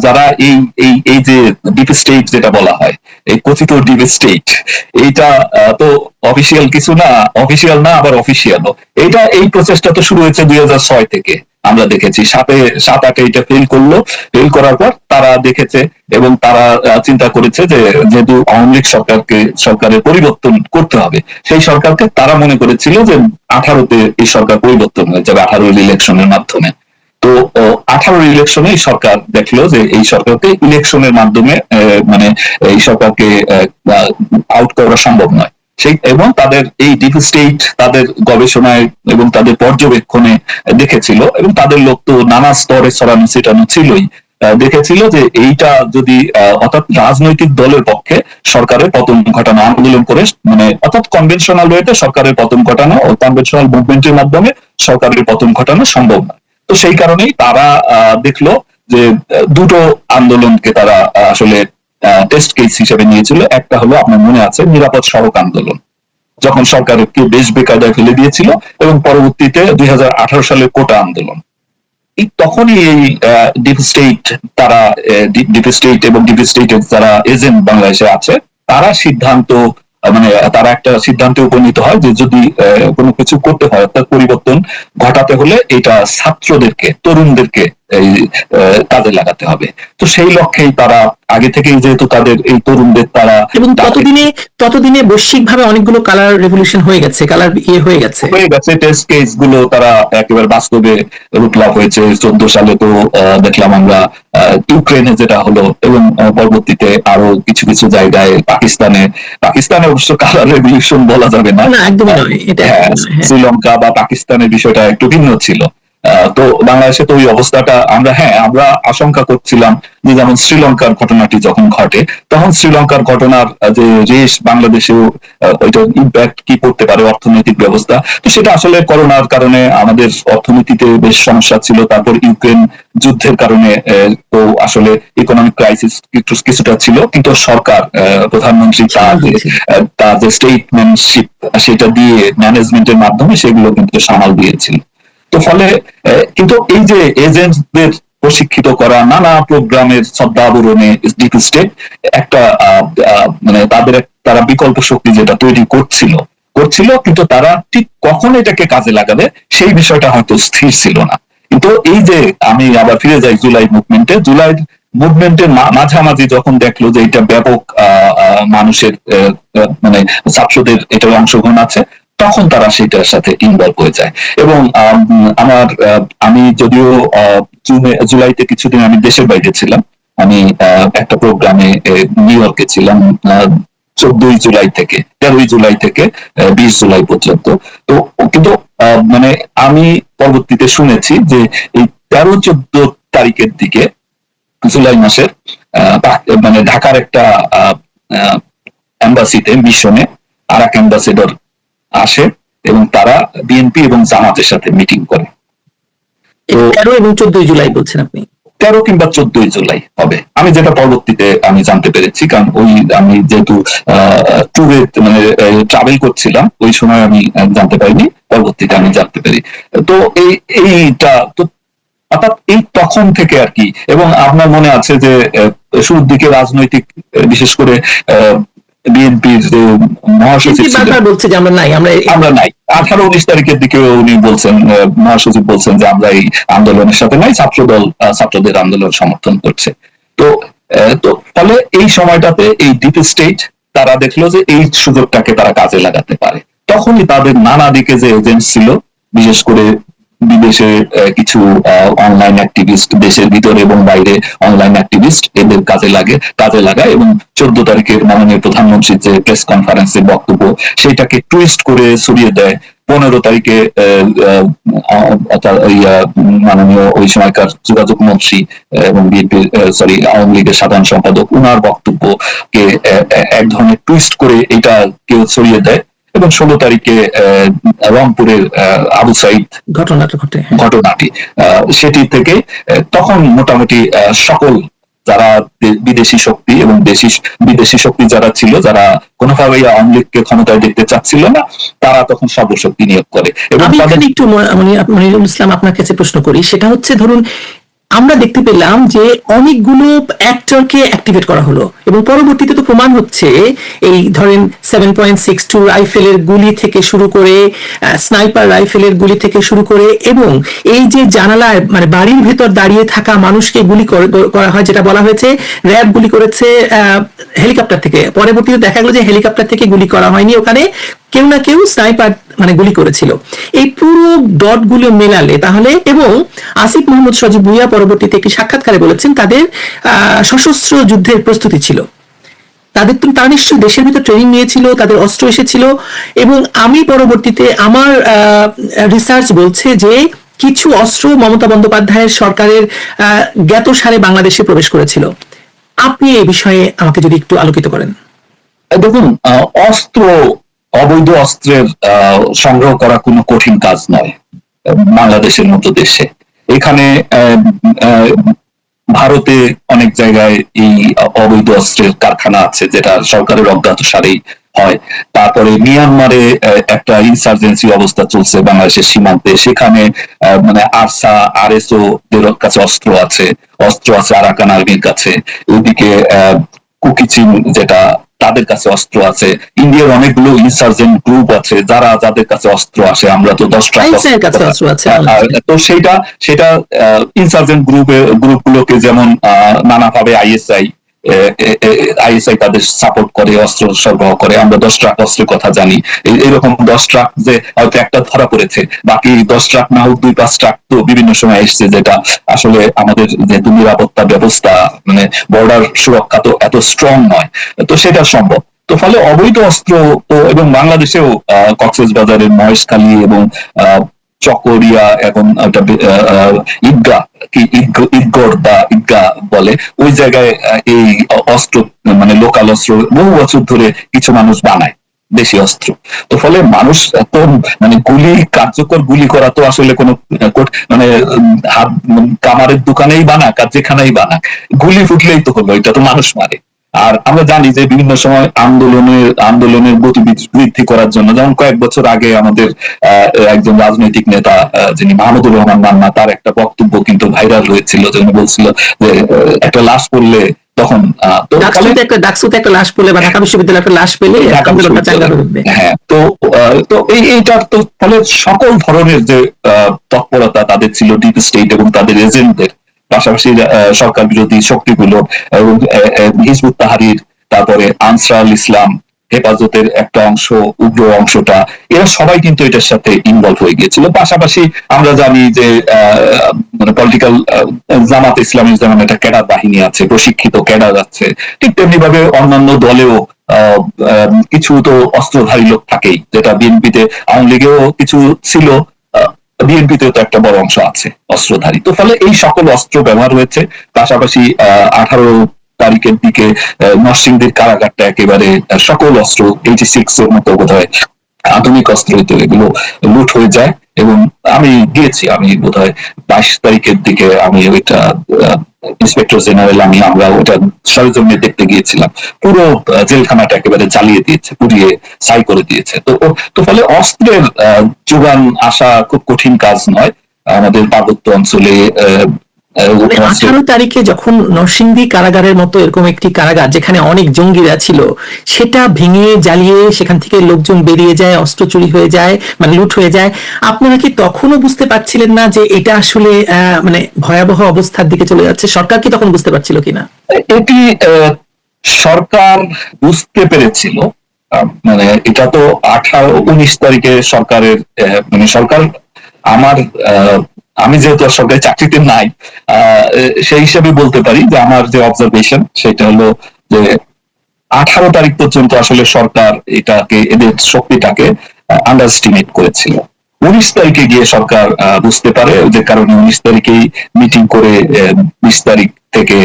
Speaker 2: যারা এই এই এই যে ডিপ স্টেট যেটা বলা হয়, এই কথিত ডিপ স্টেট, এইটা তো অফিসিয়াল কিছু না, অফিসিয়াল না আবার অফিসিয়ালও, এইটা এই প্রসেসটা তো শুরু হয়েছে 2006 থেকে। আমরা দেখেছি 7-8 এটা ফেল করলো, ফেল করার পর তারা দেখেছে এবং তারা চিন্তা করেছে যে যেহেতু আওয়ামী লীগ সরকারের পরিবর্তন করতে হবে, সেই সরকারকে তারা মনে করেছিল যে 18-তে এই সরকার পরিবর্তন হয়ে যাবে 18-এর ইলেকশনের মাধ্যমে। তো 18-এর ইলেকশনে এই সরকার দেখলো যে এই সরকারকে ইলেকশনের মাধ্যমে মানে এই সরকারকে আউট করা সম্ভব নয়, সেই এবং তাদের এই ডিপ স্টেট তাদের গবেষণায় এবং তাদের পর্যবেক্ষণে দেখেছিল, এবং তাদের লোক তো নানা স্তরে ছড়ানো ছিটানো ছিলই, দেখেছিল যে এইটা যদি অর্থাৎ রাজনৈতিক দলের পক্ষে সরকারের পতন ঘটানো, আন্দোলন করে, মানে অর্থাৎ কনভেনশনাল ওয়েতে সরকারের পতন ঘটানো ও কনভেনশনাল মুভমেন্টের মাধ্যমে সরকারের পতন ঘটানো সম্ভব নয়। তো সেই কারণেই তারা দেখলো যে দুটো আন্দোলনকে তারা আসলে টেস্ট কেস হিসেবে নিয়েছিল। একটা হলো আপনার মনে আছে নিরাপদ সড়ক আন্দোলন, যখন সরকারকে বেশ বেকায়দায় ফেলে দিয়েছিল, এবং পরবর্তীতে 2018 সালের কোটা আন্দোলন। তখনই এই ডিপ স্টেট, তারা ডিপ স্টেট এবং ডিপ স্টেটের যারা এজেন্ট বাংলাদেশে আছে, তারা সিদ্ধান্ত মানে তারা একটা সিদ্ধান্তে উপনীত হয় যে যদি কোনো কিছু করতে হয়, অর্থাৎ পরিবর্তন ঘটাতে হলে এটা ছাত্রদেরকে, তরুণদেরকে এই কাজে লাগাতে হবে। তো সেই লক্ষ্যেই তারা আগে থেকেই, যেহেতু তাদের এই তরুণদের তারা,
Speaker 1: এবং ততদিনে বৈশ্বিকভাবে অনেকগুলো কালার রেভলিউশন হয়ে গেছে, কালার হয়ে গেছে,
Speaker 2: টেস্ট কেস গুলো তারা একেবারে বাস্তবে রূপ লাভ হয়েছে। 14 সালে তো দেখলাম আমরা ইউক্রেনে যেটা হলো, এবং পরবর্তীতে আরো কিছু কিছু জায়গায় পাকিস্তানে অবশ্য কালার রেভলিউশন বলা যাবে না,
Speaker 1: একদমই নয় এটা।
Speaker 2: শ্রীলঙ্কা বা পাকিস্তানের বিষয়টা একটু ভিন্ন ছিল। তো বাংলাদেশে তো ওই অবস্থাটা আমরা আশঙ্কা করছিলাম যে, যেমন শ্রীলঙ্কার ঘটনাটি যখন ঘটে, তখন শ্রীলঙ্কার ঘটনার যে রেশ বাংলাদেশেও ওইটার ইম্প্যাক্ট কি করতে পারে অর্থনৈতিক ব্যবস্থা। তো সেটা আসলে করোনার কারণে আমাদের অর্থনীতিতে বেশ সমস্যা ছিল, তারপর ইউক্রেন যুদ্ধের কারণে তো আসলে ইকোনমিক ক্রাইসিস কিছুটা ছিল, কিন্তু সরকার, প্রধানমন্ত্রী তার যে স্টেটমেন্টশিপ, সেটা দিয়ে ম্যানেজমেন্টের মাধ্যমে সেগুলো কিন্তু সামাল দিয়েছিল। তো ফলে কিন্তু এই যে এজেন্টদের প্রশিক্ষিত করা, নানা প্রোগ্রামের শ্রদ্ধাবরণে ডিপ স্টেট একটা মানে তারা বিকল্প শক্তি যেটা তৈরি করছিল, কিন্তু তারা ঠিক কখন এটাকে কাজে লাগাবে সেই বিষয়টা হয়তো স্থির ছিল না। কিন্তু এই যে, আমি আবার ফিরে যাই জুলাই মুভমেন্টের মাঝামাঝি যখন দেখলো যে এটা ব্যাপক মানুষের মানে ছাত্রদের এটার অংশগ্রহণ আছে, তখন তারা সেটার সাথে ইনভলভ হয়ে যায়। এবং আমি যদিও জুলাইতে কিছুদিন আমি দেশের বাইরে ছিলাম, আমি একটা প্রোগ্রামে নিউ ইয়র্কে ছিলাম 14 জুলাই থেকে 13 জুলাই থেকে 20 জুলাই পর্যন্ত। তো কিন্তু মানে আমি পরবর্তীতে শুনেছি যে এই 13-14 তারিখের দিকে জুলাই মাসের মানে ঢাকার একটা এম্বাসিতে, মিশনে আর এক অ্যাম্বাসেডর আসে এবং তারা বিএনপি এবং জামাতের সাথে মিটিং করে।
Speaker 1: 13 এবং 14 জুলাই বলছেন আপনি?
Speaker 2: 13 কিংবা 14 জুলাই হবে, আমি যেটা পরবর্তীতে আমি জানতে পেরেছি, কারণ আমি যেহেতু ট্যুরে মানে ট্রাভেল করছিলাম, ওই সময় আমি জানতে পারিনি, পরবর্তীতে আমি জানতে পারি। তো এইটা তো অর্থাৎ এই তখন থেকে আর কি। এবং আপনার মনে আছে যে শুরুর দিকে রাজনৈতিক, বিশেষ করে বিএনপির যে মহাসচিব
Speaker 1: বলছে যে আমরা নাই
Speaker 2: 18-19 তারিখের দিকে উনি বলছেন, মহাসচিব বলছেন যে আমরা এই আন্দোলনের সাথে নাই, ছাত্রদের আন্দোলন সমর্থন করছে। তো ফলে এই সময়টাতে এই ডিপ স্টেট তারা দেখলো যে এই সুযোগটাকে তারা কাজে লাগাতে পারে। তখনই তাদের নানা দিকে যে এজেন্ট ছিল, বিশেষ করে বিদেশে কিছু অনলাইন অ্যাক্টিভিস্ট, দেশের ভিতরে এবং বাইরে অনলাইন অ্যাক্টিভিস্ট, এদের কাজে লাগায় এবং 14 তারিখের মাননীয় প্রধানমন্ত্রীর যে প্রেস কনফারেন্সের বক্তব্য, সেটাকে টুইস্ট করে সরিয়ে দেয়। 15 তারিখে মাননীয় ওই সময়কার যোগাযোগ মন্ত্রী এবং বিএনপির আওয়ামী লীগের সাধারণ সম্পাদক, উনার বক্তব্যকে এক ধরনের টুইস্ট করে এটা কেউ সরিয়ে দেয়। এবং 16 তারিখে রংপুরের আবু সাইদ ঘটনাটি, সেটি থেকে তখন মোটামুটি সকল যারা বিদেশি শক্তি এবং বিদেশি শক্তি যারা ছিল, যারা কোনোভাবেই আওয়ামী লীগকে ক্ষমতায় দেখতে চাচ্ছিল না, তারা তখন সর্বশক্তি নিয়োগ করে। এবং
Speaker 1: একটু মনিরুল ইসলাম আপনার কাছে প্রশ্ন করি, সেটা হচ্ছে ধরুন আমরা দেখতে পেলাম যে অনেকগুলো অ্যাক্টরকে অ্যাক্টিভেট করা হলো, এবং পরবর্তীতে তো প্রমাণ হচ্ছে এই ধরেন 7.62 রাইফেলের গুলি থেকে শুরু করে, স্নাইপার রাইফেলের গুলি থেকে শুরু করে, এবং এই যে জানালায় মানে বাড়ির ভেতর দাঁড়িয়ে থাকা মানুষকে গুলি করা হয়, যেটা বলা হয়েছে র্যাব গুলি করেছে হেলিকপ্টার থেকে। পরবর্তীতে দেখা গেল যে হেলিকপ্টার থেকে গুলি করা হয়নি, ওখানে কেউ না কেউ স্নাইপার মানে গুলি করেছিল। এই পুরো ডটগুলো মেলালে তাহলে, এবং আসিফ মাহমুদ সজীব ভুঁইয়া পরবর্তীতে একটি সাক্ষাৎকারে বলেছেন তাদের সশস্ত্র যুদ্ধের প্রস্তুতি ছিল, তারা নিশ্চয়ই দেশের ভিতর ট্রেনিং নিয়েছিল, তাদের অস্ত্র এসেছিল। এবং আমি পরবর্তীতে আমার রিসার্চ বলছে যে কিছু অস্ত্র মমতা বন্দ্যোপাধ্যায়ের সরকারের জ্ঞাতসারে বাংলাদেশে প্রবেশ করেছিল। আপনি এই বিষয়ে আমাকে যদি একটু আলোকিত করেন।
Speaker 2: দেখুন, অবৈধ অস্ত্রের সংগ্রহ করা কোনো কঠিন কাজ নয় বাংলাদেশের মতো দেশে। এখানে ভারতে অনেক জায়গায় এই অবৈধ অস্ত্রের কারখানা আছে, যেটা সরকারের অজ্ঞাতসারেই হয়। তারপরে মিয়ানমারে একটা ইনসার্জেন্সি অবস্থা চলছে বাংলাদেশের সীমান্তে, সেখানে মানে আরসা আরএসও দের কাছে অস্ত্র আছে আরাকান আর্মির কাছে। ওইদিকে কুকি চীন যেটা, তাদের কাছে অস্ত্র আছে। ইন্ডিয়ার অনেকগুলো ইনসার্জেন্ট গ্রুপ আছে যাদের কাছে অস্ত্র আসে, আমরা তো 10টা
Speaker 1: আইএসআইয়ের কাছে অস্ত্র আছে মনে হয়।
Speaker 2: তো সেটা ইনসার্জেন্ট গ্রুপগুলোকে যেমন নানাভাবে আইএসআই তাদের সাপোর্ট করে, অস্ত্র সরবরাহ করে। আমরা 10 ট্রাক অস্ত্রের কথা জানি। এরকম 10 ট্রাক যে হয়তো একটা ধরা পড়েছে, বাকি 10 ট্রাক না হোক 2-5 ট্রাক তো বিভিন্ন সময় এসছে, যেটা আসলে আমাদের যেহেতু নিরাপত্তা ব্যবস্থা মানে বর্ডার সুরক্ষা তো এত স্ট্রং নয়, তো সেটা সম্ভব। তো ফলে অবৈধ অস্ত্র তো, এবং বাংলাদেশেও কক্সবাজারের মহেশখালী এবং চকরিয়া, এখন ঈদগাহ ঈদগড় বা ঈদগাহ বলে, ওই জায়গায় এই অস্ত্র মানে লোকাল অস্ত্র বহু বছর ধরে কিছু মানুষ বানায় দেশি অস্ত্র। তো ফলে মানুষ এত মানে কার্যকর গুলি করা তো আসলে কোনো মানে হাত কামারের দোকানেই বানাক আর যেখানেই বানাক, গুলি ফুটলেই তো হলো, এটা তো মানুষ মারে। আর আমরা জানি যে বিভিন্ন সময় আন্দোলনের গতি বৃদ্ধি করার জন্য, যেমন কয়েক বছর আগে আমাদের একজন রাজনৈতিক নেতা যিনি মাহমুদুর রহমান মান্না, তার একটা বক্তব্য কিন্তু ভাইরাল হয়েছিল, যেখানে বলছিল যে একটা লাশ পড়লে তখন
Speaker 1: ডাকসুতে একটা লাশ পেলে বা ঢাকা বিশ্ববিদ্যালয়ে একটা লাশ পেলে আন্দোলনটা চাঙ্গা হয়ে উঠবে।
Speaker 2: হ্যাঁ, তো এইটার তো ফলে সকল ধরনের যে তৎপরতা তাদের ছিল, ডিপ স্টেট এবং তাদের এজেন্টদের, পাশাপাশি সরকার বিরোধী শক্তিগুলো এবং হিজবুত তাহরির, তারপরে আনসারুল ইসলাম, হেফাজতের একটা অংশ, উগ্র অংশটা, এরা সবাই কিন্তু এটার সাথে ইনভলভ হয়ে গিয়েছিল। পাশাপাশি আমরা জানি যে মানে পলিটিক্যাল জামাত ইসলামের যেমন একটা ক্যাডার বাহিনী আছে, প্রশিক্ষিত ক্যাডার আছে, ঠিক তেমনি ভাবে অন্যান্য দলেও কিছু তো অস্ত্রধারী লোক থাকেই, যেটা বিএনপিতে, আওয়ামী লীগেও কিছু ছিল, বিএনপিতেও তো একটা বড় অংশ আছে অস্ত্রধারী। তো ফলে এই সকল অস্ত্র ব্যবহার হয়েছে। পাশাপাশি 18 তারিখের দিকে নরসিংদীর কারাগারটা একেবারে সকল অস্ত্র 86 এর মতো বোধহয় আধুনিক অস্ত্র এগুলো লুট হয়ে যায়। এবং আমি বোধহয় 22 তারিখের দিকে আমি ওইটা ইন্সপেক্টর জেনারেল আমরা ওটা সরেজমিনে দেখতে গিয়েছিলাম। পুরো জেলখানাটা একেবারে জ্বালিয়ে দিয়েছে, পুড়িয়ে ছাই করে দিয়েছে। তো ফলে অস্ত্রের যোগান আসা খুব কঠিন কাজ নয় আমাদের পার্বত্য অঞ্চলে।
Speaker 1: 18 তারিখে যখন নরসিংদী কারাগারের মতো এরকম একটি কারাগার, যেখানে অনেক জঙ্গিরা ছিল, সেটা ভেঙে জ্বালিয়ে সেখান থেকে লোকজন বেরিয়ে যায়, অস্ত্র চুরি হয়ে যায়, মানে লুট হয়ে যায়, আপনারা কি তখনও বুঝতে পারছিলেন না যে এটা আসলে মানে ভয়াবহ অবস্থার দিকে চলে যাচ্ছে? সরকার কি তখন বুঝতে পারছিল কিনা?
Speaker 2: এটি সরকার বুঝতে পেরেছিল। মানে এটা তো 19 তারিখে সরকারের মানে সরকার আমি যেহেতু সরকারি চাকরিতে নাই, সেই হিসেবে বলতে পারি যে আমার যে অবজারভেশন সেটা হলো যে 18 তারিখ পর্যন্ত আসলে সরকার এদের শক্তিটাকে আন্ডারস্টিমেট করেছিল। 19 তারিখে গিয়ে সরকার বুঝতে পারে, যে কারণে 19 তারিখেই মিটিং করে 20 তারিখ থেকে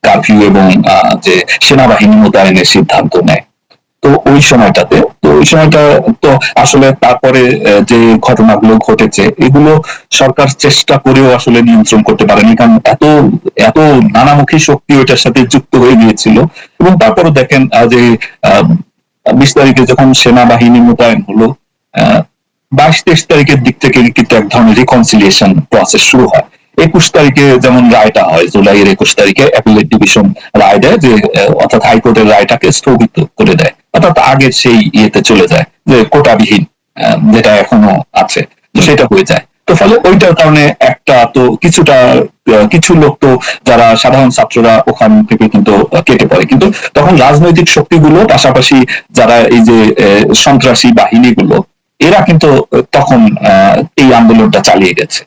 Speaker 2: কারফিউ এবং যে সেনাবাহিনী মোতায়েনের সিদ্ধান্ত নেয়। তো ওই সময়টা তো আসলে তারপরে যে ঘটনাগুলো ঘটেছে, এগুলো সরকার চেষ্টা করেও আসলে নিয়ন্ত্রণ করতে পারেনি, কারণ এত নানামুখী শক্তি ওইটার সাথে যুক্ত হয়ে গিয়েছিল। এবং তারপরে দেখেন যে 20 তারিখে যখন সেনাবাহিনী মোতায়েন হলো, 22-23 তারিখের দিক থেকে কিন্তু এক ধরনের রিকনসিলিয়েশন প্রসেস শুরু হয়। 21 তারিখে যেমন রায়টা হয়, জুলাইয়ের 21 তারিখে অ্যাপিলেট ডিভিশন রায় দেয়, যে অর্থাৎ হাইকোর্টের রায়টাকে স্থগিত করে দেয়, অর্থাৎ আগের সেই ইয়েতে চলে যায়, যে কোটাবিহীন যেটা এখনো আছে, তো সেটা হয়ে যায়। তো ফলে ওইটার কারণে একটা তো কিছু লোক তো, যারা সাধারণ ছাত্ররা, ওখান থেকে কিন্তু কেটে পড়ে। কিন্তু তখন রাজনৈতিক শক্তিগুলো, পাশাপাশি যারা এই যে সন্ত্রাসী বাহিনীগুলো, এরা কিন্তু তখন এই আন্দোলনটা চালিয়ে গেছে।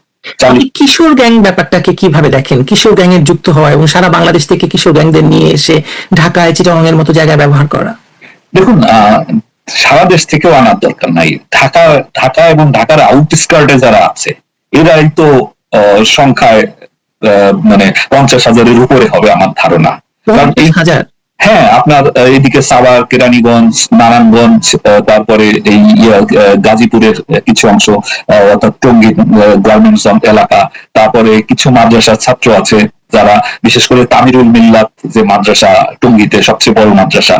Speaker 1: কিশোর গ্যাং ব্যাপারটাকে কিভাবে দেখেন? কিশোর গ্যাং এর যুক্ত হওয়া এবং সারা বাংলাদেশ থেকে কিশোর গ্যাংদের নিয়ে এসে ঢাকায়, চিটাগাং এর মতো জায়গায় ব্যবহার করা।
Speaker 2: দেখুন, সারা দেশ থেকেও আনার দরকার নাই। ঢাকা এবং ঢাকার আউটস্কার্টে যারা আছে, এরাই তো সংখ্যায় মানে 50,000-এর উপরে হবে আমার ধারণা। হ্যাঁ, আপনার এদিকে সাভার, কেরানীগঞ্জ, নারায়ণগঞ্জ, তারপরে এই গাজীপুরের কিছু অংশ, অর্থাৎ টঙ্গী গার্মেন্টস এলাকা, তারপরে কিছু মাদ্রাসার ছাত্র আছে যারা, বিশেষ করে তামিরুল মিল্লাত যে মাদ্রাসা টঙ্গীতে সবচেয়ে বড় মাদ্রাসা,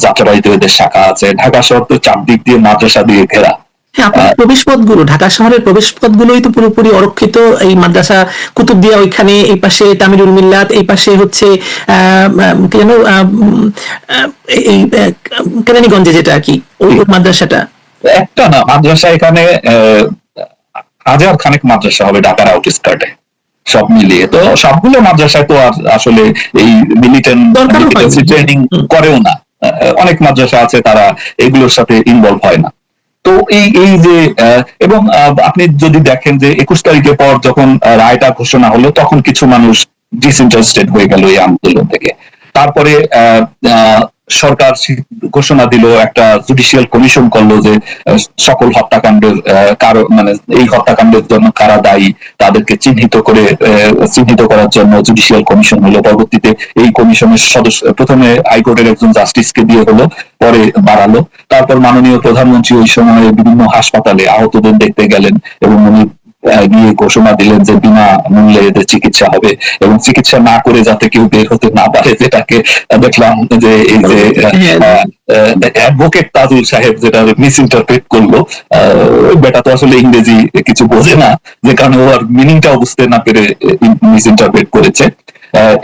Speaker 2: যাত্রাবাড়িতে এদের শাখা আছে। ঢাকা শহর তো চারদিক দিয়ে মাদ্রাসা দিয়ে ঘেরা।
Speaker 1: হ্যাঁ, আপনার প্রবেশ পথগুলো, ঢাকা শহরের প্রবেশ পথগুলোই তো পুরোপুরি অরক্ষিত। এই মাদ্রাসা কুতুবদিয়া ওইখানে, এই পাশে তামিরুল মিল্লাত, এই পাশে হচ্ছে কি যেন এই কেরানীগঞ্জে যেটা আর কি, ওই ওই মাদ্রাসাটা।
Speaker 2: একটা না, মাদ্রাসা এখানে হাজার খানেক মাদ্রাসা হবে ঢাকার আউটস্কার্টে সব মিলিয়ে। তো সবগুলো মাদ্রাসায় তো আর আসলে এই মিলিটেন্ট
Speaker 1: দরকারও হয় না।
Speaker 2: ট্রেনিং করেও না। অনেক মাদ্রাসা আছে তারা এগুলোর সাথে ইনভলভ হয় না। তো এই যে এবং আপনি যদি দেখেন যে 21 তারিখের পর যখন রায়টা ঘোষণা হলো, তখন কিছু মানুষ ডিসইন্টারেস্টেড হয়ে গেল এই আন্দোলন থেকে। তারপরে সরকার ঘোষণা দিল, একটা জুডিশিয়াল কমিশন করলো যে সকল হত্যাকাণ্ডের কারো মানে এই হত্যাকাণ্ডের জন্য কারা দায়ী তাদেরকে চিহ্নিত করার জন্য জুডিশিয়াল কমিশন হলো। পরবর্তীতে এই কমিশনের সদস্য প্রথমে হাইকোর্টের একজন জাস্টিসকে দিয়ে হলো, পরে বাড়ালো। তারপর মাননীয় প্রধানমন্ত্রী ওই সময় বিভিন্ন হাসপাতালে আহতদের দেখতে গেলেন এবং উনি গিয়ে ঘোষণা দিলেন যে বিনা মূল্যে এদের চিকিৎসা হবে এবং চিকিৎসা না করে যাতে কেউ বের হতে না পারে, যেটাকে দেখলাম যে এই যে অ্যাডভোকেট তাজুল সাহেব যেটা মিস ইন্টারপ্রেট করলো। বেটা তো আসলে ইংরেজি কিছু বোঝে না, যে কারণে ও আর মিনিংটাও বুঝতে না পেরে মিস ইন্টারপ্রেট করেছে।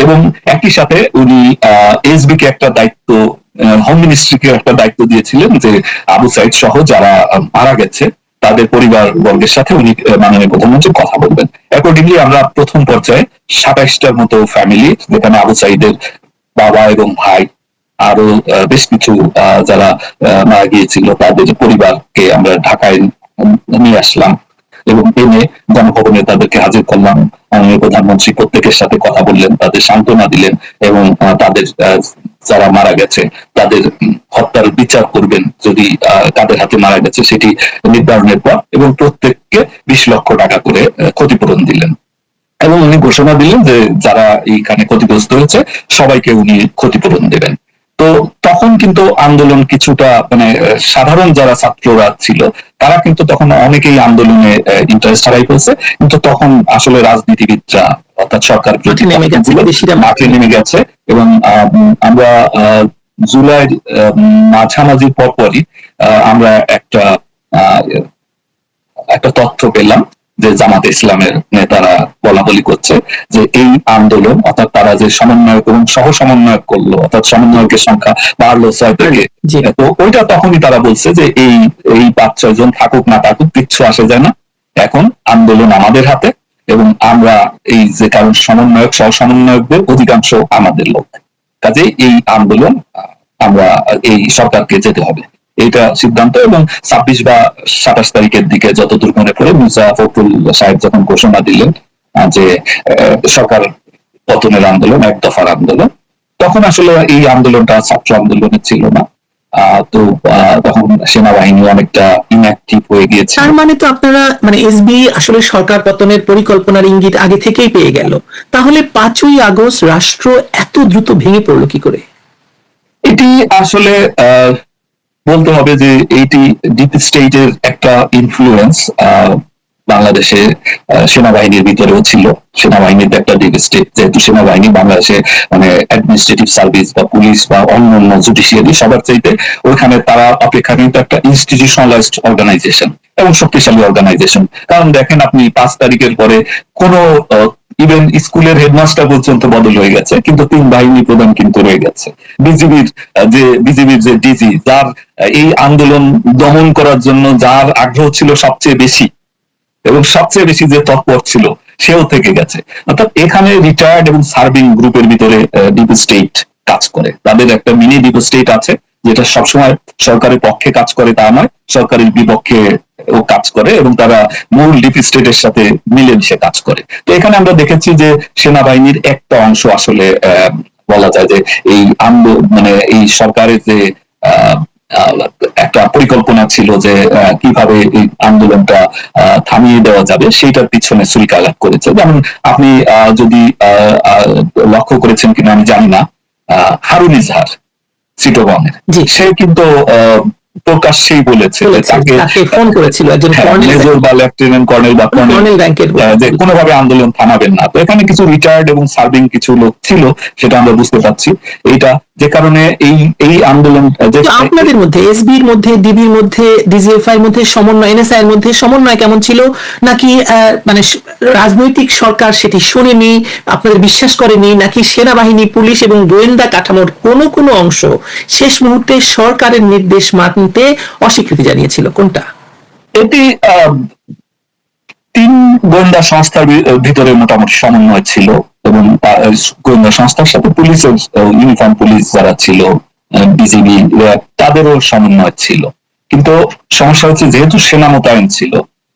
Speaker 2: এবং একই সাথে উনি এসবি কে একটা দায়িত্ব, হোম মিনিস্ট্রিকে একটা দায়িত্ব দিয়েছিলেন যে আবু সাইদ সহ যারা মারা গেছে তাদের পরিবার বর্গের সাথে উনি মাননীয় প্রধানমন্ত্রী কথা বলবেন। অ্যাকর্ডিংলি আমরা প্রথম পর্যায়ে 27টার মতো ফ্যামিলি, যেখানে আবু সাইদের বাবা এবং ভাই আরো বেশ কিছু যারা মারা গিয়েছিল তাদের পরিবারকে আমরা ঢাকায় নিয়ে আসলাম এবং এনে গণভবনে তাদেরকে হাজির করলাম। মাননীয় প্রধানমন্ত্রী প্রত্যেকের সাথে কথা বললেন, তাদের সান্ত্বনা দিলেন এবং তাদের যারা মারা গেছে তাদের হত্যার বিচার করবেন যদি কাদের হাতে মারা গেছে সেটি নির্ধারণের পর, এবং প্রত্যেককে 20 লক্ষ টাকা করে ক্ষতিপূরণ দিলেন। এবং উনি ঘোষণা দিলেন যে যারা এইখানে ক্ষতিগ্রস্ত হয়েছে সবাইকে উনি ক্ষতিপূরণ দেবেন। তো তখন কিন্তু আন্দোলন কিছুটা মানে সাধারণ যারা ছাত্ররা ছিল তারা কিন্তু তখন অনেকেই আন্দোলনে ইন্টারেস্ট হারাই ফেলছে, কিন্তু তখন আসলে রাজনীতিবিদরা অর্থাৎ সরকার মাঠে নেমে গেছে এবং আমরা জুলাই মাঝামাঝি পরপরই আমরা একটা তথ্য পেলাম যে জামাতে ইসলামের নেতারা বলা বলি করছে যে এই আন্দোলন অর্থাৎ তারা যে সমন্বয়ক এবং সহ সমন্বয়ক করলো, অর্থাৎ সমন্বয়কের সংখ্যা বাড়লো 6 থেকে। তো ওইটা তখনই তারা বলছে যে এই 5-6 জন থাকুক না থাকুক কিচ্ছু আসে যায় না, এখন আন্দোলন আমাদের হাতে এবং আমরা এই যে কারণ সমন্বয়ক সহ সমন্বয়কদের অধিকাংশ আমাদের লোক, কাজে এই আন্দোলন আমরা এই সরকারকে যেতে হবে, এইটা সিদ্ধান্ত। এবং 26 বা 27 তারিখের দিকে যতদূর মনে পড়ে মির্জা ফখরুল সাহেব যখন ঘোষণা দিলেন যে সরকার পতনের আন্দোলন, এক দফার আন্দোলন, তখন আসলে এই আন্দোলনটা ছাত্র আন্দোলনের ছিল না। তো তখন সেনাবাহিনী অনেকটা ইনঅ্যাক্টিভ হয়ে গিয়েছে।
Speaker 1: তার মানে তো আপনারা মানে এসবি আসলে সরকার পতনের পরিকল্পনার ইঙ্গিত আগে থেকেই পেয়ে গেল, তাহলে 5ই আগস্ট রাষ্ট্র এত দ্রুত ভেঙে পড়লো কি করে?
Speaker 2: এটি আসলে বলতে হবে যে এইটি ডিপ স্টেটের একটা ইনফ্লুয়েন্স বাংলাদেশে সেনাবাহিনীর ভিতরেও ছিল। সেনাবাহিনীর একটা ডিপ স্টেট, যেহেতু সেনাবাহিনী বাংলাদেশে মানে অ্যাডমিনিস্ট্রেটিভ সার্ভিস বা পুলিশ বা অন্যান্য জুডিশিয়ারি সবার চাইতে ওইখানে তারা অপেক্ষাকৃত একটা ইনস্টিটিউশনালাইজড অর্গানাইজেশন এবং শক্তিশালী অর্গানাইজেশন। কারণ দেখেন আপনি 5 তারিখের পরে কোনো ইভেন স্কুলের হেডমাস্টার পর্যন্ত বদল হয়ে গেছে, কিন্তু 3 বাহিনী প্রধান কিন্তু রয়ে গেছে। বিজিবির যে ডিজি, যার এই আন্দোলন দমন করার জন্য যার আগ্রহ ছিল সবচেয়ে বেশি এবং সবচেয়ে বেশি যে তৎপর ছিল, সেও থেকে গেছে। অর্থাৎ এখানে রিটায়ার্ড এবং সার্ভিং গ্রুপের ভিতরে ডিপ স্টেট কাজ করে, তাদের একটা মিনি ডিপ স্টেট আছে যেটা সবসময় সরকারের পক্ষে কাজ করে তা নয়, সরকারের বিপক্ষে ও কাজ করে এবং তারা মূল ডিপ স্টেটের সাথে মিলেমিশে কাজ করে। তো এখানে আমরা দেখেছি যে সেনাবাহিনীর একটা অংশ আসলে বলা যায় যে এই মানে এই সরকারের যে একটা পরিকল্পনা ছিল যে কিভাবে এই আন্দোলনটা থামিয়ে দেওয়া যাবে সেইটার পিছনে ছুরিকাঘাত করেছে। যেমন আপনি যদি লক্ষ্য করেছেন কিনা আমি জানি না, হারুন ইজহার চিটগংয়ের, সে কিন্তু প্রকাশ্যেই বলেছে যে
Speaker 1: তাকে ফোন করেছিল একজন
Speaker 2: মেজর বা লেফটেন্যান্ট কর্নেল বা
Speaker 1: কর্নেল র্যাঙ্কের,
Speaker 2: যে কোনোভাবে আন্দোলন থামাবেন না। তো এখানে কিছু রিটায়ার্ড এবং সার্ভিং কিছু লোক ছিল, সেটা আমরা বুঝতে পারছি। এইটা যে কারণে এই আন্দোলন
Speaker 1: আপনাদের মধ্যে, এসবির মধ্যে, ডিবির মধ্যে, ডিজিএফআই এর মধ্যে সমন্বয়, এনএসআই এর মধ্যে সমন্বয় কেমন ছিল? নাকি মানে রাজনৈতিক সরকার সেটি শুনেনি, আপনাদের বিশ্বাস করেনি, নাকি সেনাবাহিনী, পুলিশ এবং গোয়েন্দা কাঠামোর কোনো অংশ শেষ মুহূর্তে সরকারের নির্দেশ মানতে অস্বীকৃতি জানিয়েছিল? কোনটা?
Speaker 2: এটি তিন গোয়েন্দা সংস্থার ভিতরে মোটামুটি সমন্বয় ছিল, এবং গোয়েন্দা সংস্থার সাথে পুলিশের, ইউনিফর্ম পুলিশ যারা ছিল, বিজিবি, তাদেরও সমন্বয় ছিল। কিন্তু সমস্যা হচ্ছে যেহেতু সেনা মোতায়েন ছিল,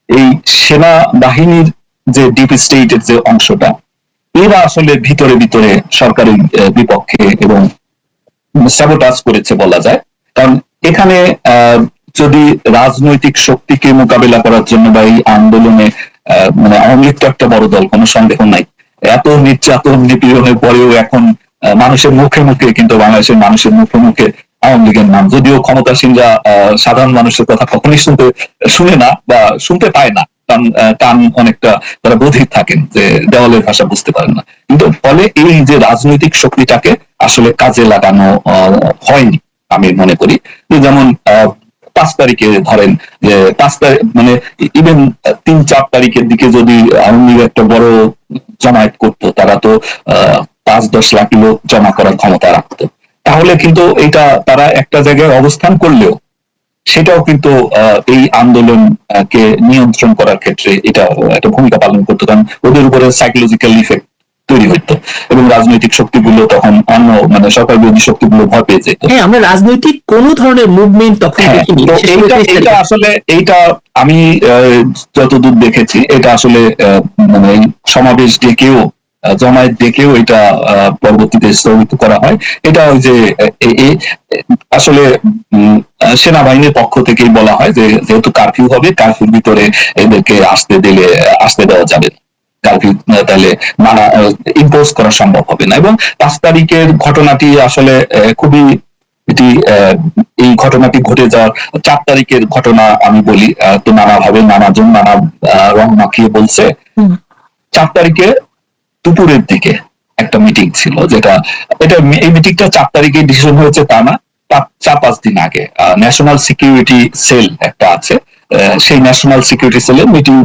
Speaker 2: এই সেনা বাহিনীর যে ডিপ স্টেটের যে অংশটা, এরা আসলে ভিতরে ভিতরে সরকারের বিপক্ষে এবং স্যাবোটাজ করেছে বলা যায়। কারণ এখানে যদি রাজনৈতিক শক্তিকে মোকাবেলা করার জন্য বা এই আন্দোলনে মানে আওয়ামী লীগ তো একটা বড় দল, কোনো সন্দেহ নাই, এত নির্যাতন নিপীড়নের পরেও এখন মানুষের মুখে মুখে, কিন্তু বাংলাদেশের মানুষের মুখে মুখে আওয়ামী লীগের নাম, যদিও ক্ষমতাসীনরা সাধারণ মানুষের কথা কখনোই শুনে না বা শুনতে পায় না, কারণ কান অনেকটা তারা বধির থাকেন, যে দেওয়ালের ভাষা বুঝতে পারেন না। কিন্তু ফলে এই যে রাজনৈতিক শক্তিটাকে আসলে কাজে লাগানো হয়নি আমি মনে করি। যেমন 5 তারিখে ধরেন যে 5 তারিখ মানে ইভেন 3-4 তারিখের দিকে যদি আওয়ামী লীগ একটা বড় জমায়েত করতো, তারা তো 5-10 লাখ লোক জমা করার ক্ষমতা রাখতো, তাহলে কিন্তু এটা তারা একটা জায়গায় অবস্থান করলেও সেটাও কিন্তু এই আন্দোলনকে নিয়ন্ত্রণ করার ক্ষেত্রে এটা একটা ভূমিকা পালন করতো, কারণ ওদের উপরে সাইকোলজিক্যাল ইফেক্ট তৈরি হইতো এবং রাজনৈতিক শক্তিগুলো তখন অন্য মানে সরকার বিরোধী শক্তিগুলো ভয় পেয়ে যেত।
Speaker 1: হ্যাঁ, আমরা রাজনৈতিক কোন ধরনের মুভমেন্ট তখন দেখিনি।
Speaker 2: এইটা আসলে এইটা আমি যতদূর দেখেছি, এটা আসলে মানে সমাবেশ ডেকেও, জমায়েত ডেকেও এটা পরবর্তীতে স্থগিত করা হয়। এটা ওই যে আসলে সেনাবাহিনীর পক্ষ থেকেই বলা হয় যে যেহেতু কারফিউ হবে, কারফিউর ভিতরে এদেরকে আসতে দেওয়া যাবে না, কারফিউ তাহলে মানা ইম্পোজ করা সম্ভব হবে না। এবং 5 তারিখের ঘটনাটি আসলে খুবই এটি এই ঘটনাটি ঘটে যাওয়ার 4 তারিখের ঘটনা আমি বলি, তো নানাভাবে নানাজন নানা রং মাখিয়ে বলছে। 4 তারিখে দুপুরের দিকে একটা মিটিং ছিল, এই মিটিংটা 4 তারিখে ডিসিশন হয়েছে তা না, 4-5 দিন আগে ন্যাশনাল সিকিউরিটি সেল একটা আছে, সেই ন্যাশনাল সিকিউরিটি সেলের মিটিং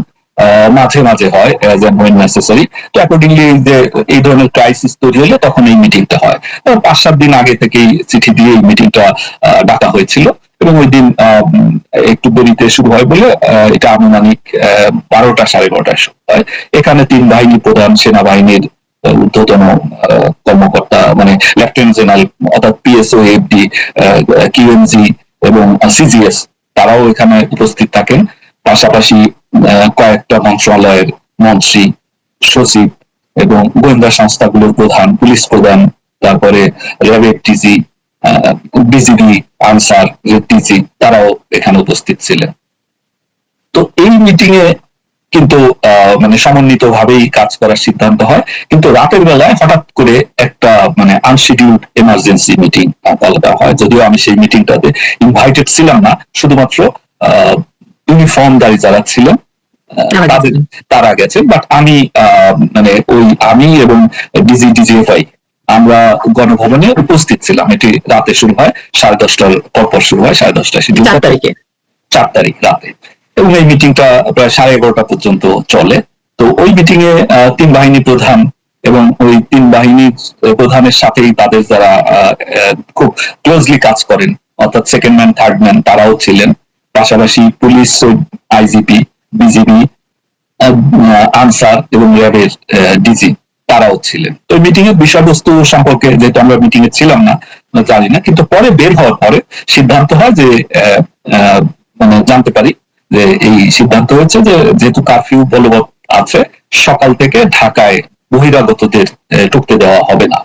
Speaker 2: মাঝে মাঝে হয় when necessary। তো অ্যাকর্ডিংলি যে এই ধরনের ক্রাইসিস তৈরি হলে তখন এই মিটিংটা হয়। 5-7 দিন আগে থেকেই চিঠি দিয়ে এই মিটিংটা ডাকা হয়েছিল, এবং ওই দিন একটু দেরিতে শুরু হয় বলে এটা আনুমানিক 12টা 12:30টায় শুরু হয়। এখানে 3 বাহিনী প্রধান, সেনাবাহিনীর ঊর্ধ্বতন কর্মকর্তা মানে লেফটেন্যান্ট জেনারেল অর্থাৎ পিএসও, এফডি, কিউএমজি এবং সিজিএস, তারাও এখানে উপস্থিত থাকেন। পাশাপাশি কয়েকটা মন্ত্রণালয়ের মন্ত্রী, সচিব এবং গোয়েন্দা সংস্থাগুলোর প্রধান, পুলিশ প্রধান, তারপরে র্যাবের ডিজি, বিজিবি, আনসার, ডিজি, তারাও এখানে উপস্থিত ছিলেন। তো এই মিটিং এ কিন্তু মানে সমন্বিত ভাবেই কাজ করার সিদ্ধান্ত হয়, কিন্তু রাতের বেলায় হঠাৎ করে একটা মানে আনশিডিউলড এমার্জেন্সি মিটিং বলা হয়। যদিও আমি সেই মিটিংটাতে ইনভাইটেড ছিলাম না, শুধুমাত্র ইউনিফর্মধারী যারা ছিলেন তারা গেছেন, বাট আমি মানে আমি এবং ডিজিএফআই আমরা গণভবনে উপস্থিত ছিলাম। এটি রাতে শুরু হয়, 10:30টার পরপর শুরু হয়, 10:30টায় 4 তারিখ রাতে, এবং এই মিটিংটা প্রায় 11:30টা পর্যন্ত চলে। তো ওই মিটিং এ 3 বাহিনী প্রধান এবং ওই 3 বাহিনীর প্রধানের সাথেই তাদের যারা খুব ক্লোজলি কাজ করেন, অর্থাৎ সেকেন্ড ম্যান, থার্ড ম্যান, তারাও ছিলেন। পাশাপাশি পুলিশ, আইজিপি, বিজিবি, আনসার এবং র্যাবের ডিজি, তারাও ছিলেন। তো মিটিং এর বিষয়বস্তু সম্পর্কে যেহেতু আমরা মিটিং এ ছিলাম না, জানি না, কিন্তু পরে বের হওয়ার পরে সিদ্ধান্ত হয় যে মানে জানতে পারি যে এই সিদ্ধান্ত হয়েছে যে যেহেতু কারফিউ বলবৎ আছে, সকাল থেকে ঢাকায় বহিরাগতদের ঢুকতে দেওয়া হবে না,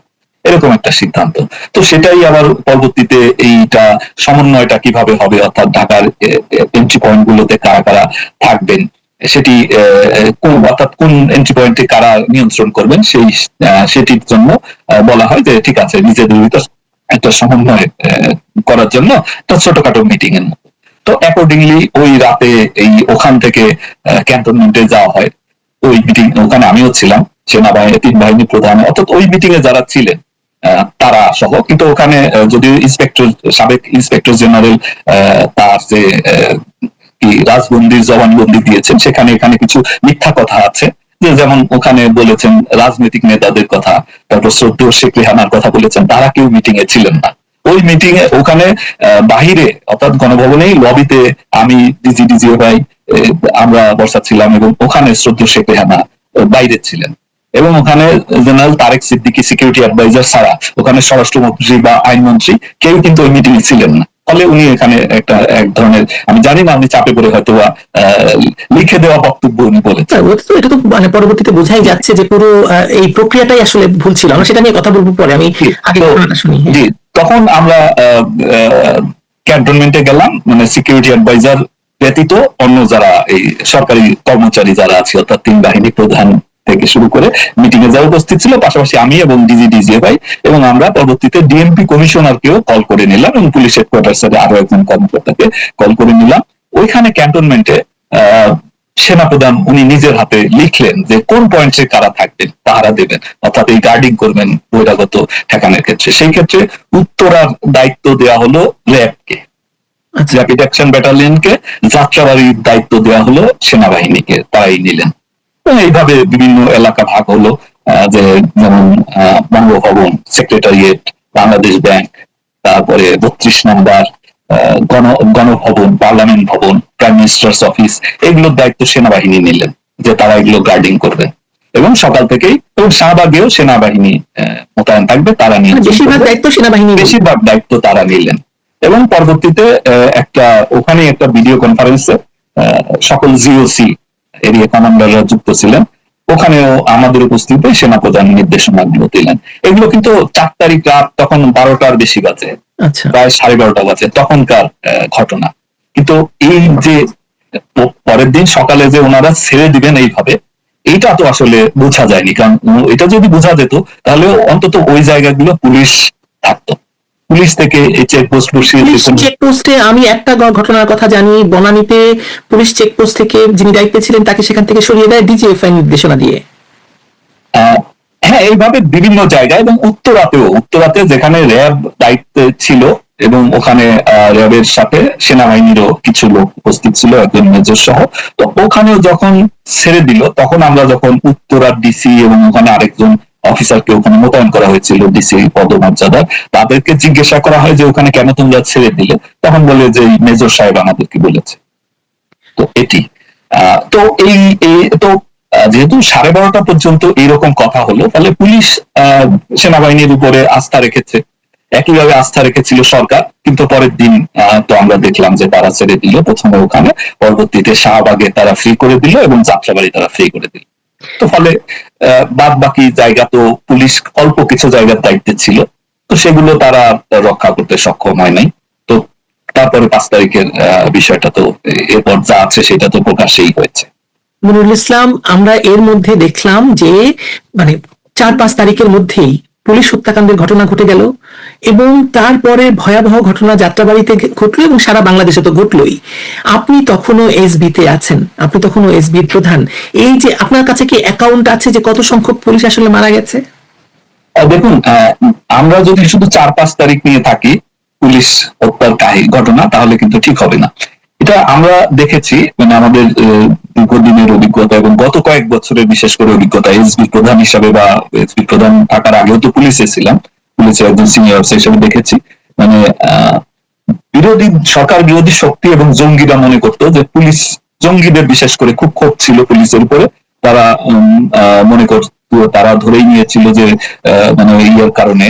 Speaker 2: এরকম একটা সিদ্ধান্ত। তো সেটাই আবার পরবর্তীতে এইটা সমন্বয়টা কিভাবে হবে, অর্থাৎ ঢাকার এন্ট্রি পয়েন্ট গুলোতে কারা কারা থাকবেন, সেটি অর্থাৎ কোন এন্ট্রি পয়েন্টে কারা নিয়ন্ত্রণ করবেন, সেটির জন্য বলা হয় যে ঠিক আছে, নিজেদের ভিতর একটা সমন্বয় করার জন্য একটা ছোটখাটো মিটিং এর মতো। তো অ্যাকর্ডিংলি ওই রাতে ওখান থেকে ক্যান্টনমেন্টে যাওয়া হয়। ওই মিটিং ওখানে আমিও ছিলাম, সেনাবাহিনী 3 বাহিনী প্রধান, অর্থাৎ ওই মিটিং এ যারা ছিলেন তারা সহ। কিন্তু ওখানে যদি সাবেক ইন্সপেক্টর জেনারেল তার যে কি রাজবন্দির জবানবন্দি দিয়েছেন, এখানে কিছু মিথ্যা কথা আছে। যেমন ওখানে বলেছেন রাজনৈতিক নেতাদের কথা, তারপর শ্রদ্ধেয় শেখ রেহানার কথা বলেছেন, তারা কেউ মিটিং এ ছিলেন না। ওই মিটিং এ ওখানে বাহিরে অর্থাৎ গণভবনেই লবিতে আমি ডিজিও ভাই আমরা বসা ছিলাম, এবং ওখানে শ্রদ্ধেয় শেখ রেহানা বাইরে ছিলেন। এবং ওখানে general Tarek Siddiqui security adviser ছাড়া ওখানে স্বরাষ্ট্রমন্ত্রী বা আইনমন্ত্রী কেউ কিন্তু ওই মিটিং এ ছিলেন না। ফলে উনি এখানে এক ধরনের, আমি জানি না উনি চাপে পড়ে হয়তো লিখে দেওয়া বক্তব্য উনি বলেছেন।
Speaker 1: এটা তো মানে পরবর্তীতে বোঝাই যাচ্ছে যে পুরো এই প্রক্রিয়াটাই আসলে ভুল ছিল। আমরা সেটা নিয়ে কথা বলবো পরে, আমি আগে শুনি।
Speaker 2: জি, তখন আমরা ক্যান্টনমেন্টে গেলাম, মানে সিকিউরিটি অ্যাডভাইজার ব্যতীত অন্য যারা এই সরকারি কর্মচারী যারা আছে, অর্থাৎ 3 বাহিনী প্রধান থেকে শুরু করে মিটিং এ যারা উপস্থিত ছিল, পাশাপাশি আমি এবং ডিজিও ভাই, এবং আমরা পরবর্তীতে ডিএমপি কমিশনারকেও কল করে নিলাম, এবং পুলিশ হেডকোয়ার্টার্সের আরো একজন কর্মকর্তাকে কল করে নিলাম। ওইখানে ক্যান্টনমেন্টে সেনাপ্রধান উনি নিজের হাতে লিখলেন যে কোন পয়েন্টে কারা থাকবেন, পাহারা দেবেন, অর্থাৎ এই গার্ডিং করবেন বহিরাগত ঠেকানোর ক্ষেত্রে। সেই ক্ষেত্রে উত্তরার দায়িত্ব দেওয়া হলো র্যাবকে, র্যাপিড অ্যাকশন ব্যাটালিয়নকে, যাত্রাবাড়ির দায়িত্ব দেওয়া হলো সেনাবাহিনীকে, তারাই নিলেন। এইভাবে বিভিন্ন এলাকা ভাগ হলো, যে যেমন বঙ্গভবন, সেক্রেটারিয়েট, বাংলাদেশ ব্যাংক, তারপরে 32 নম্বর গণভবন, পার্লামেন্ট ভবন, প্রাইম মিনিস্টার্স অফিস, এগুলোর দায়িত্ব সেনাবাহিনী নিলেন যে তারা এগুলো গার্ডিং করবে। এবং সকাল থেকেই, এবং শাহবাগেও সেনাবাহিনী মোতায়েন থাকবে, তারা নিয়ে বেশিরভাগ দায়িত্ব তারা নিলেন। এবং পরবর্তীতে ওখানে একটা ভিডিও কনফারেন্সে সকল জিওসি এরিয়া কমান্ডাররা যুক্ত ছিলেন। ওখানেও আমাদের উপস্থিতিতে সেনাপ্রধান নির্দেশনাগুলো দিলেন। এগুলো কিন্তু 4 তারিখ রাত, তখন 12টার বেশি বাজে, প্রায় 12:30 বাজে তখনকার ঘটনা। কিন্তু এই যে পরের দিন সকালে যে ওনারা ছেড়ে দিবেন এইভাবে, এইটা তো আসলে বোঝা যায়নি। কারণ এটা যদি বোঝা যেত তাহলে অন্তত ওই জায়গাগুলো পুলিশ থাকতো। পুলিশ থেকে এই
Speaker 1: চেকপোস্টে আমি একটা ঘটনার কথা জানি, বনানীতে পুলিশ চেকপোস্ট থেকে যিনি দায়িত্বে ছিলেন তাকে সেখান থেকে সরিয়ে দেয় ডিজিএফআই নির্দেশনা দিয়ে।
Speaker 2: হ্যাঁ, এইভাবে বিভিন্ন জায়গায়। এবং উত্তরাতে যেখানে র্যাব দায়িত্বে ছিল, এবং ওখানে র্যাবের সাথে সেনাবাহিনীরও কিছু লোক উপস্থিত ছিল, একজন মেজর সহ। তো ওখানেও যখন ছেড়ে দিল, তখন আমরা যখন উত্তরার ডিসি এবং ওখানে আরেকজন অফিসারকে ওখানে মোতায়েন করা হয়েছিল ডিসি পদমর্যাদার, তাদেরকে জিজ্ঞাসা করা হয় যে ওখানে কেন তোমরা ছেড়ে দিলে, তখন বলে যে মেজর সাহেব আমাদেরকে বলেছে। তো এটি তো তো যেহেতু 12:30 পর্যন্ত এইরকম কথা হলো, তাহলে পুলিশ সেনাবাহিনীর উপরে আস্থা রেখেছে, একইভাবে আস্থা রেখেছিল সরকার। কিন্তু পরের দিন তো আমরা দেখলাম যে তারা ছেড়ে দিল, প্রথমে ওখানে, পরবর্তীতে শাহবাগে তারা ফ্রি করে দিল, এবং যাত্রাবাড়ি তারা ফ্রি করে দিল। তো ফলে বাদ বাকি জায়গা তো পুলিশ অল্প কিছু জায়গার দায়িত্বে ছিল, তো সেগুলো তারা রক্ষা করতে সক্ষম হয় নাই। তো তারপরে 5 তারিখের বিষয়টা তো এরপর যা আছে সেটা তো প্রকাশেই হয়েছে।
Speaker 1: মনিরুল ইসলাম, আমরা এর মধ্যে দেখলাম যে মানে 4-5 তারিখের মধ্যেই পুলিশ হত্যাকাণ্ডের ঘটনা ঘটে গেল, এবং তারপরে ভয়াবহ ঘটনা যাত্রাবাড়িতে ঘটলো, এবং সারা বাংলাদেশে তো ঘটলোই। আপনি তখনও এসবিতে আছেন, আপনি তখনও এসবির প্রধান। এই যে আপনার কাছে কি অ্যাকাউন্ট আছে যে কত সংখ্যক পুলিশ আসলে মারা গেছে?
Speaker 2: দেখুন, আমরা যদি শুধু 4-5 তারিখ নিয়ে থাকি পুলিশ হত্যার ঘটনা, তাহলে কিন্তু ঠিক হবে না। এটা আমরা দেখেছি, মানে আমাদের দীর্ঘদিনের অভিজ্ঞতা এবং গত কয়েক বছরের বিশেষ করে অভিজ্ঞতা, এসবি প্রধান হিসাবে বা এসবি প্রধান থাকার আগেও তো পুলিশে ছিলাম, পুলিশের একজন সিনিয়র অফিসার হিসেবে দেখেছি, মানে সরকার বিরোধী শক্তি এবং জঙ্গিরা মনে করতো যে পুলিশ, জঙ্গিদের বিশেষ করে খুব ক্ষোভ ছিল পুলিশের উপরে। তারা মনে করতো, তারা ধরেই নিয়েছিল যে মানে ইয়ার কারণে,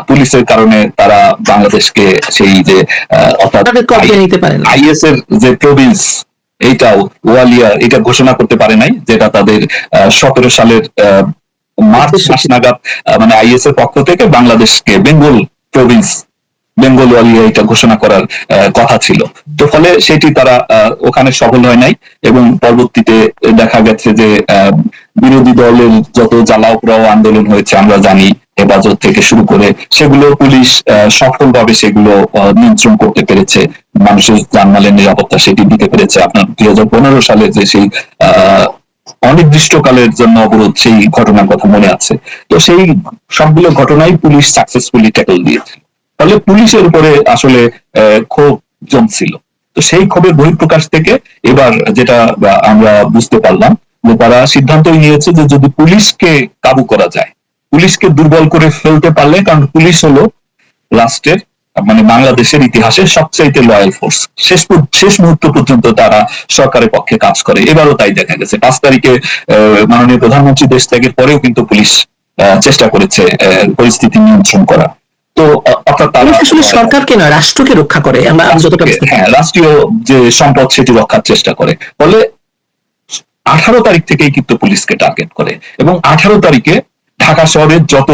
Speaker 2: পুলিশের কারণে তারা বাংলাদেশকে সেই যে আইএস এর যে প্রভিন্স, এইটাও ওয়ালিয়া, এটা ঘোষণা করতে পারে নাই, যেটা তাদের 17 সালের মার্চ মাস নাগাদ, মানে আইএস এর পক্ষ থেকে বাংলাদেশকে বেঙ্গল প্রভিন্স, বেঙ্গল ওয়ালিয়া এটা ঘোষণা করার কথা ছিল। তো ফলে সেটি তারা ওখানে সফল হয় নাই, এবং পরবর্তীতে দেখা গেছে যে বিরোধী দলের যত জ্বালাও পোড়াও আন্দোলন হয়েছে আমরা জানি, হেফাজত থেকে শুরু করে সেগুলো পুলিশ সফলভাবে সেগুলো নিয়ন্ত্রণ করতে পেরেছে, মানুষের জানমালের নিরাপত্তা সেটি দিতে পেরেছে। আপনার 2015 সালে যে সেই অনির্দিষ্টকালের জন্য অবরোধ, সেই ঘটনার কথা মনে আছে। তো সেই সবগুলো ঘটনাই পুলিশ সাকসেসফুলি ট্যাকল দিয়েছে। ফলে পুলিশের উপরে আসলে ক্ষোভ জমছিল। তো সেই ক্ষোভের বহিঃপ্রকাশ থেকে এবার যেটা আমরা বুঝতে পারলাম যে তারা সিদ্ধান্তই নিয়েছে যে যদি পুলিশকে কাবু করা যায়, পুলিশকে দুর্বল করে ফেলতে পারলে, কারণ পুলিশ হলো রাষ্ট্রের মানে বাংলাদেশের ইতিহাসে সবচাইতে লয়াল ফোর্স, শেষ মুহূর্ত পর্যন্ত তারা সরকারের পক্ষে কাজ করে। এবারও তাই দেখা গেছে। 5 তারিখে মাননীয় প্রধানমন্ত্রী দেশ ত্যাগের পরেও কিন্তু পুলিশ চেষ্টা করেছে পরিস্থিতি নিয়ন্ত্রণ করা। তো অর্থাৎ তারা
Speaker 1: আসলে সরকারকে নয়, রাষ্ট্রকে রক্ষা করে। আমরা যতটা
Speaker 2: হ্যাঁ, রাষ্ট্রীয় যে সম্পদ সেটি রক্ষার চেষ্টা করে। ফলে 18 তারিখ থেকেই কিন্তু পুলিশকে টার্গেট করে, এবং 18 তারিখে ঢাকা শহরের যত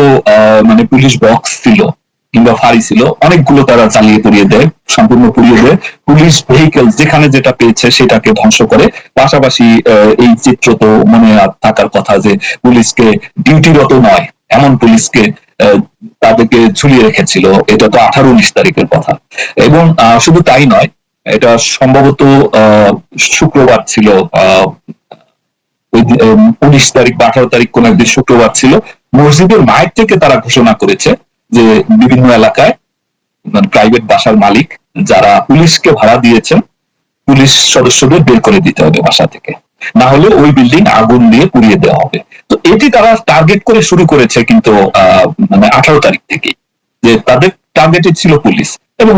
Speaker 2: মানে পুলিশ বক্স ছিল কিংবা ফাঁড়ি ছিল অনেকগুলো তারা চালিয়ে পুড়িয়ে দেয়, সম্পূর্ণ পুড়িয়ে দেয়। পুলিশ ভেহিকেল যেখানে যেটা পেয়েছে সেটাকে ধ্বংস করে। পাশাপাশি এই চিত্র তো মনে থাকার কথা যে পুলিশকে ডিউটিরত নয় এমন পুলিশকে তাদেরকে ঝুলিয়ে রেখেছিল। এটা তো 18-19 তারিখের কথা। এবং শুধু তাই নয়, এটা সম্ভবত শুক্রবার ছিল, 19 তারিখ বা 18 তারিখ কোন একদিন শুক্রবার ছিল। মসজিদের মাইক থেকে তারা ঘোষণা করেছে যে বিভিন্ন এলাকায় প্রাইভেট বাসার মালিক যারা পুলিশকে ভাড়া দিয়েছেন, পুলিশ সদস্যদের বের করে দিতে হবে বাসা থেকে, না হলে ওই বিল্ডিং আগুন দিয়ে পুড়িয়ে দেওয়া হবে। তো এটি তারা টার্গেট করে শুরু করেছে কিন্তু মানে 18 তারিখ থেকে, যে তাদের টার্গেটে ছিল পুলিশ। এবং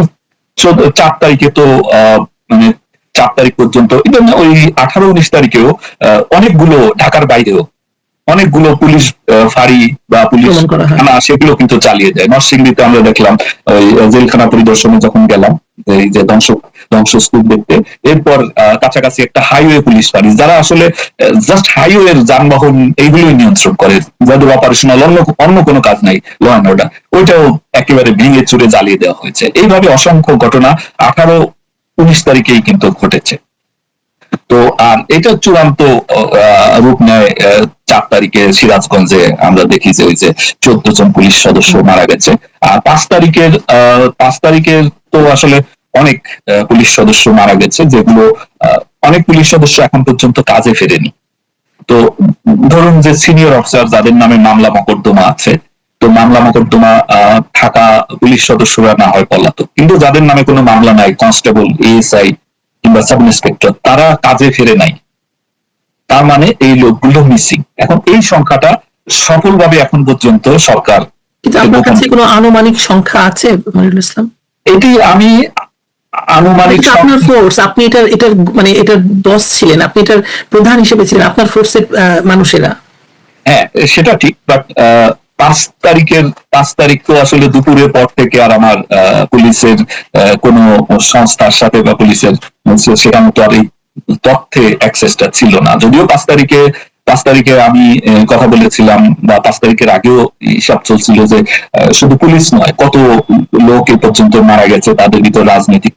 Speaker 2: 4 তারিখে তো মানে 4 তারিখ পর্যন্ত, ইভেন ওই 18-19 তারিখেও অনেকগুলো, ঢাকার বাইরেও অনেকগুলো পুলিশ ফাঁড়ি বা পুলিশ থানা সেগুলো কিন্তু চালিয়ে যায়। নরসিংদীতে আমরা দেখলাম ওই জেলখানা পরিদর্শনে যখন গেলাম, এই যে ধ্বংসস্তূপ দেখতে, এরপর কাছাকাছি একটা হাইওয়ে পুলিশ ফাঁড়ি, যারা আসলে জাস্ট হাইওয়ের যানবাহন এইগুলোই নিয়ন্ত্রণ করে, যাদের অপারেশনাল অন্য কোনো কাজ নাই, ল অ্যান্ড অর্ডার, ওইটাও একেবারে ভেঙে চুরে জ্বালিয়ে দেওয়া হয়েছে। এইভাবে অসংখ্য ঘটনা 18-19 তারিখেই কিন্তু ঘটেছে। তো আর এটা চূড়ান্ত রূপ নেয় 4 তারিখে সিরাজগঞ্জে। আমরা দেখি যে ওই যে 14 জন পুলিশ সদস্য মারা গেছে। আর 5 তারিখের তো আসলে অনেক পুলিশ সদস্য মারা গেছে, যেগুলো অনেক পুলিশ সদস্য এখন পর্যন্ত কাজে ফেরেনি। তো ধরুন যে সিনিয়র অফিসার যাদের নামে মামলা মকদ্দমা আছে, তো মামলা মকদ্দমা থাকা পুলিশ সদস্যরা না হয় পলাতক, কিন্তু যাদের নামে কোনো মামলা নাই, কনস্টেবল, এএসআই কিংবা সাব ইন্সপেক্টর, তারা কাজে ফেরে নাই। তার মানে এই লোকগুলো মিসিং। এখন এই সংখ্যাটা সফলভাবে এখন পর্যন্ত সরকার,
Speaker 1: কিন্তু আপনার কাছে কোনো আনুমানিক সংখ্যা আছে মনিরুল ইসলাম?
Speaker 2: এটি আমি আনুমানিক,
Speaker 1: আপনার ফোর্স, আপনি এটার মানে এটার বস ছিলেন, আপনি এটার প্রধান হিসেবে ছিলেন, আপনার ফোর্সের মানুষেরা।
Speaker 2: হ্যাঁ সেটা ঠিক, বাট 5 তারিখ তো আসলে দুপুরের পর থেকে আর আমার পুলিশের কোনো সংস্থার সাথে বা পুলিশের সেখানে তো আর এই তথ্যে অ্যাক্সেসটা ছিল না। যদিও 5 তারিখে আমি কথা বলেছিলাম, বা 5 তারিখের আগেও হিসাব চলছিল যে শুধু পুলিশ নয়, কত লোক এ পর্যন্ত মারা গেছে, তাদের ভিতর রাজনৈতিক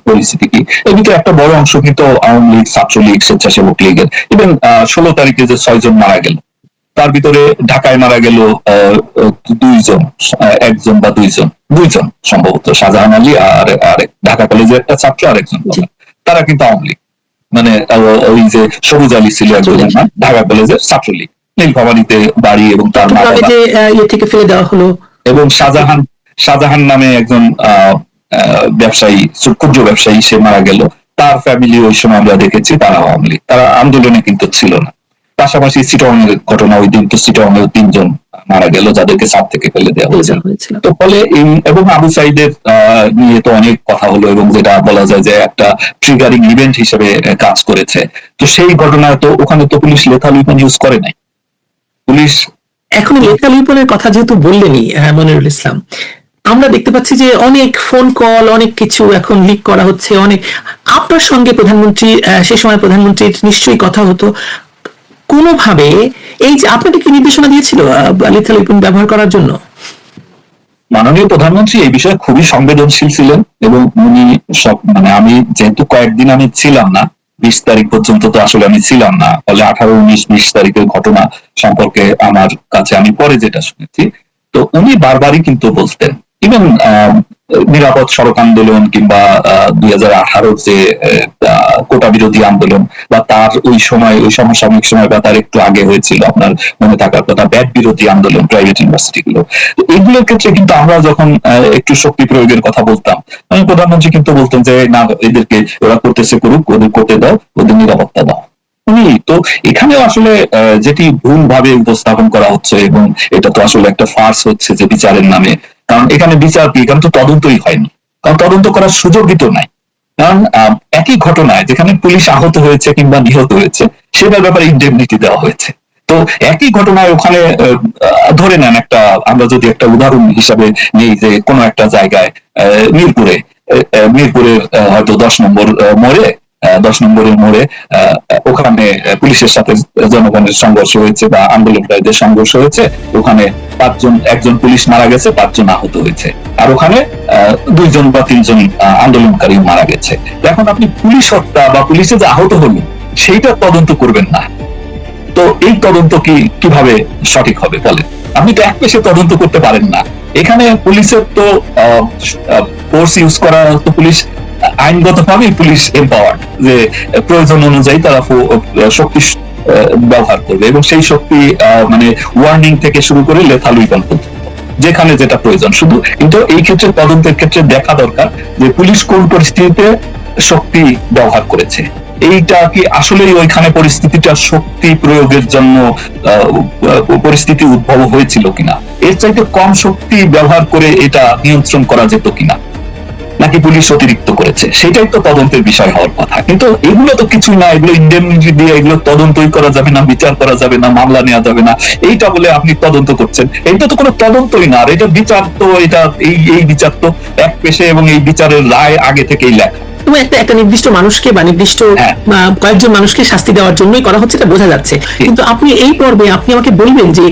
Speaker 2: পরিস্থিতি কি। এর ভিতরে একটা বড় অংশ কিন্তু আওয়ামী লীগ, ছাত্রলীগ, স্বেচ্ছাসেবক লীগের। এবং 16 তারিখে যে 6 জন মারা গেল, তার ভিতরে ঢাকায় মারা গেল 2 জন, 1 জন বা 2 জন সম্ভবত, শাহজাহান আলী আর ঢাকা কলেজের একটা ছাত্র আর একজন। তারা কিন্তু আওয়ামী লীগ, মানে ওই যে সবুজ আলী ছিল একজন, ঢাকা কলেজের ছাত্রলীগ, নীলফামারীতে বাড়ি, এবং তার মা
Speaker 1: থেকে ফেলে দেওয়া হলো।
Speaker 2: এবং শাহজাহান নামে একজন ব্যবসায়ী, ক্ষুদ্র ব্যবসায়ী, সে মারা গেল। তার ফ্যামিলি ওই সময় আমরা দেখেছি তারা আওয়ামী লীগ, তারা আন্দোলনে কিন্তু ছিল না। পাশাপাশি চিটাগংয়ের ঘটনা, ওই দিন তো চিটাগংয়ের 3 জন মারা গেল যাদেরকে ছাদ থেকে ফেলে দেওয়া হয়েছিল। তো ফলে এই, এবং আবু সাইদের নিয়ে তো অনেক কথা হলো, এবং যেটা বলা যায় যে একটা ট্রিগারিং ইভেন্ট হিসেবে কাজ করেছে। তো সেই ঘটনায় তো ওখানে তো পুলিশ লেথাল উইপন ইউজ করে নাই। পুলিশ
Speaker 1: এখন লেথাল উইপনের কথা যেহেতু বললেনই মনিরুল ইসলাম, আমরা দেখতে পাচ্ছি যে অনেক ফোন কল, অনেক কিছু এখন লিক করা হচ্ছে। অনেক আপনার সঙ্গে প্রধানমন্ত্রী, সে সময় প্রধানমন্ত্রীর নিশ্চয়ই কথা হতো কোনোভাবে। এই যে আপনাকে কি নির্দেশনা দিয়েছিল লিথাল উইপন ব্যবহার করার জন্য?
Speaker 2: মাননীয় প্রধানমন্ত্রী এই বিষয়ে খুবই সংবেদনশীল ছিলেন, এবং উনি সব, মানে আমি যেহেতু কয়েকদিন আমি ছিলাম না, 20 তারিখ পর্যন্ত তো আসলে আমি ছিলাম না, ফলে 18, 19, 20 তারিখের ঘটনা সম্পর্কে আমার কাছে আমি পরে যেটা শুনেছি, তো উনি বারবারই কিন্তু বলতেন, ইভেন নিরাপদ সড়ক আন্দোলন কিংবা 2018 যে কোটা বিরোধী আন্দোলন, বা তার ওই সময় ওই সমসাময়িক সময় বা তার একটু আগে হয়েছিল আপনার মনে থাকার কথা ব্যাট বিরোধী আন্দোলন প্রাইভেট ইউনিভার্সিটি গুলো, এগুলোর ক্ষেত্রে কিন্তু আমরা যখন একটু শক্তি প্রয়োগের কথা বলতাম, প্রধানমন্ত্রী কিন্তু বলতেন যে না, এদেরকে ওরা করতেছে করুক, ওদের করতে দাও, ওদের নিরাপত্তা দাও। তো এখানেও আসলে যেটি ভুল ভাবে উপস্থাপন করা হচ্ছে, এবং এটা তো আসলে একটা ফার্স হচ্ছে যে বিচারের নামে, কারণ এখানে বিচার কি, এখানে তো তদন্তই হয়নি, কারণ তদন্ত করার সুযোগই তো নাই। কারণ একই ঘটনায় যেখানে পুলিশ আহত হয়েছে কিংবা নিহত হয়েছে, সেটার ব্যাপারে ইনডেমনিটি দেওয়া হয়েছে। তো একই ঘটনায় ওখানে ধরে নেন একটা, আমরা যদি একটা উদাহরণ হিসাবে নিই যে কোনো একটা জায়গায় মিরপুরের হয়তো 10 নম্বর মোড়ে 10 নম্বরের মোড়ে ওখানে পুলিশের সাথে জনগণের সংঘর্ষ হয়েছে বা আন্দোলনকারীদের সংঘর্ষ হয়েছে, ওখানে একজন পুলিশ মারা গেছে, 5 জন আহত হয়েছে, আর ওখানে 2 জন বা 3 জন আন্দোলনকারী মারা গেছে। এখন আপনি পুলিশ হত্যা বা পুলিশে যে আহত হলো সেইটা তদন্ত করবেন না, তো এই তদন্ত কিভাবে সঠিক হবে বলেন? আপনি তো এক পেশে তদন্ত করতে পারেন না। এখানে পুলিশের তো ফোর্স ইউজ করা, তো পুলিশ আইনগতভাবেই পুলিশ এম্পাওয়ার্ড, যে প্রয়োজন অনুযায়ী তারা শক্তি ব্যবহার করবে, এবং সেই শক্তি মানে ওয়ার্নিং থেকে শুরু করে লেথাল উইপন পর্যন্ত যেখানে যেটা প্রয়োজন। শুধু কিন্তু এই ক্ষেত্রে তদন্তের ক্ষেত্রে দেখা দরকার যে পুলিশ কোন পরিস্থিতিতে শক্তি ব্যবহার করেছে, এইটা কি আসলেই ওইখানে পরিস্থিতিটা শক্তি প্রয়োগের জন্য পরিস্থিতি উদ্ভব হয়েছিল কিনা, এর চাইতে কম শক্তি ব্যবহার করে এটা নিয়ন্ত্রণ করা যেত কিনা, নাকি পুলিশ অতিরিক্ত করেছে, সেটাই তো তদন্তের বিষয় হওয়ার কথা। কিন্তু এগুলো তো কিছুই না, এগুলো ইন্ডেমনিটি দিয়ে এগুলো তদন্তই করা যাবে না, বিচার করা যাবে না, মামলা নেওয়া যাবে না, এইটা বলে আপনি তদন্ত করছেন, এইটা তো কোনো তদন্তই না। আর এটা বিচার তো, এটা এই বিচার তো এক পেশে, এবং এই বিচারের রায় আগে থেকেই লেখা।
Speaker 1: এবং একটা নির্দিষ্ট মানুষকে বা নির্দিষ্ট কয়েকজন মানুষকে শাস্তি দেওয়ার জন্যই করা হচ্ছে, এটা বোঝা যাচ্ছে। কিন্তু আপনি এই পর্বে আপনি আমাকে বলবেন যে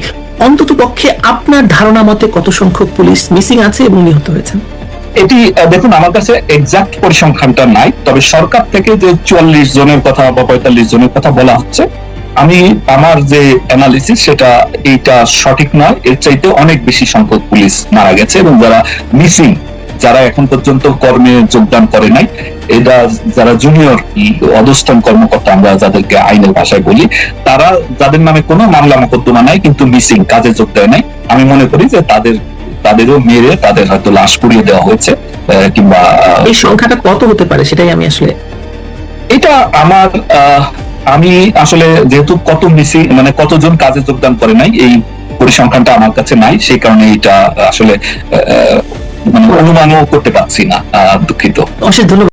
Speaker 1: অন্তত পক্ষে আপনার ধারণা মতে কত সংখ্যক পুলিশ মিসিং আছে এবং নিহত হয়েছেন?
Speaker 2: এটি দেখুন, আমার কাছে এক্সাক্ট পরিসংখ্যানটা নাই, তবে সরকার থেকে যে 44 জনের কথা বা 45 জনের কথা বলা হচ্ছে, আমার যে অ্যানালিসিস সেটা এইটা সঠিক নয়, এর চাইতে অনেক বেশি সংখ্যক পুলিশ মারা গেছে, এবং যারা মিসিং, যারা এখন পর্যন্ত কর্মে যোগদান করে নাই, এটা যারা জুনিয়র অধস্তন কর্মকর্তা আমরা যাদেরকে আইনের ভাষায় বলি, তারা যাদের নামে কোনো মামলা মোকদ্দমা নাই কিন্তু মিসিং, কাজে যোগ দেয় নাই, আমি মনে করি যে তাদেরও মেরে তাদের হয়তো লাশ পুড়িয়ে দেওয়া হয়েছে, কিংবা
Speaker 1: এই সংখ্যাটা কত হতে পারে সেটাই আমি আসলে,
Speaker 2: এটা আমি আসলে যেহেতু কত মিসিং মানে কতজন কাজে যোগদান করে নাই, এই পরিসংখ্যানটা আমার কাছে নাই, সেই কারণে এটা আসলে মানে অনুমানও করতে পারছি না, দুঃখিত।
Speaker 1: অশেষ ধন্যবাদ।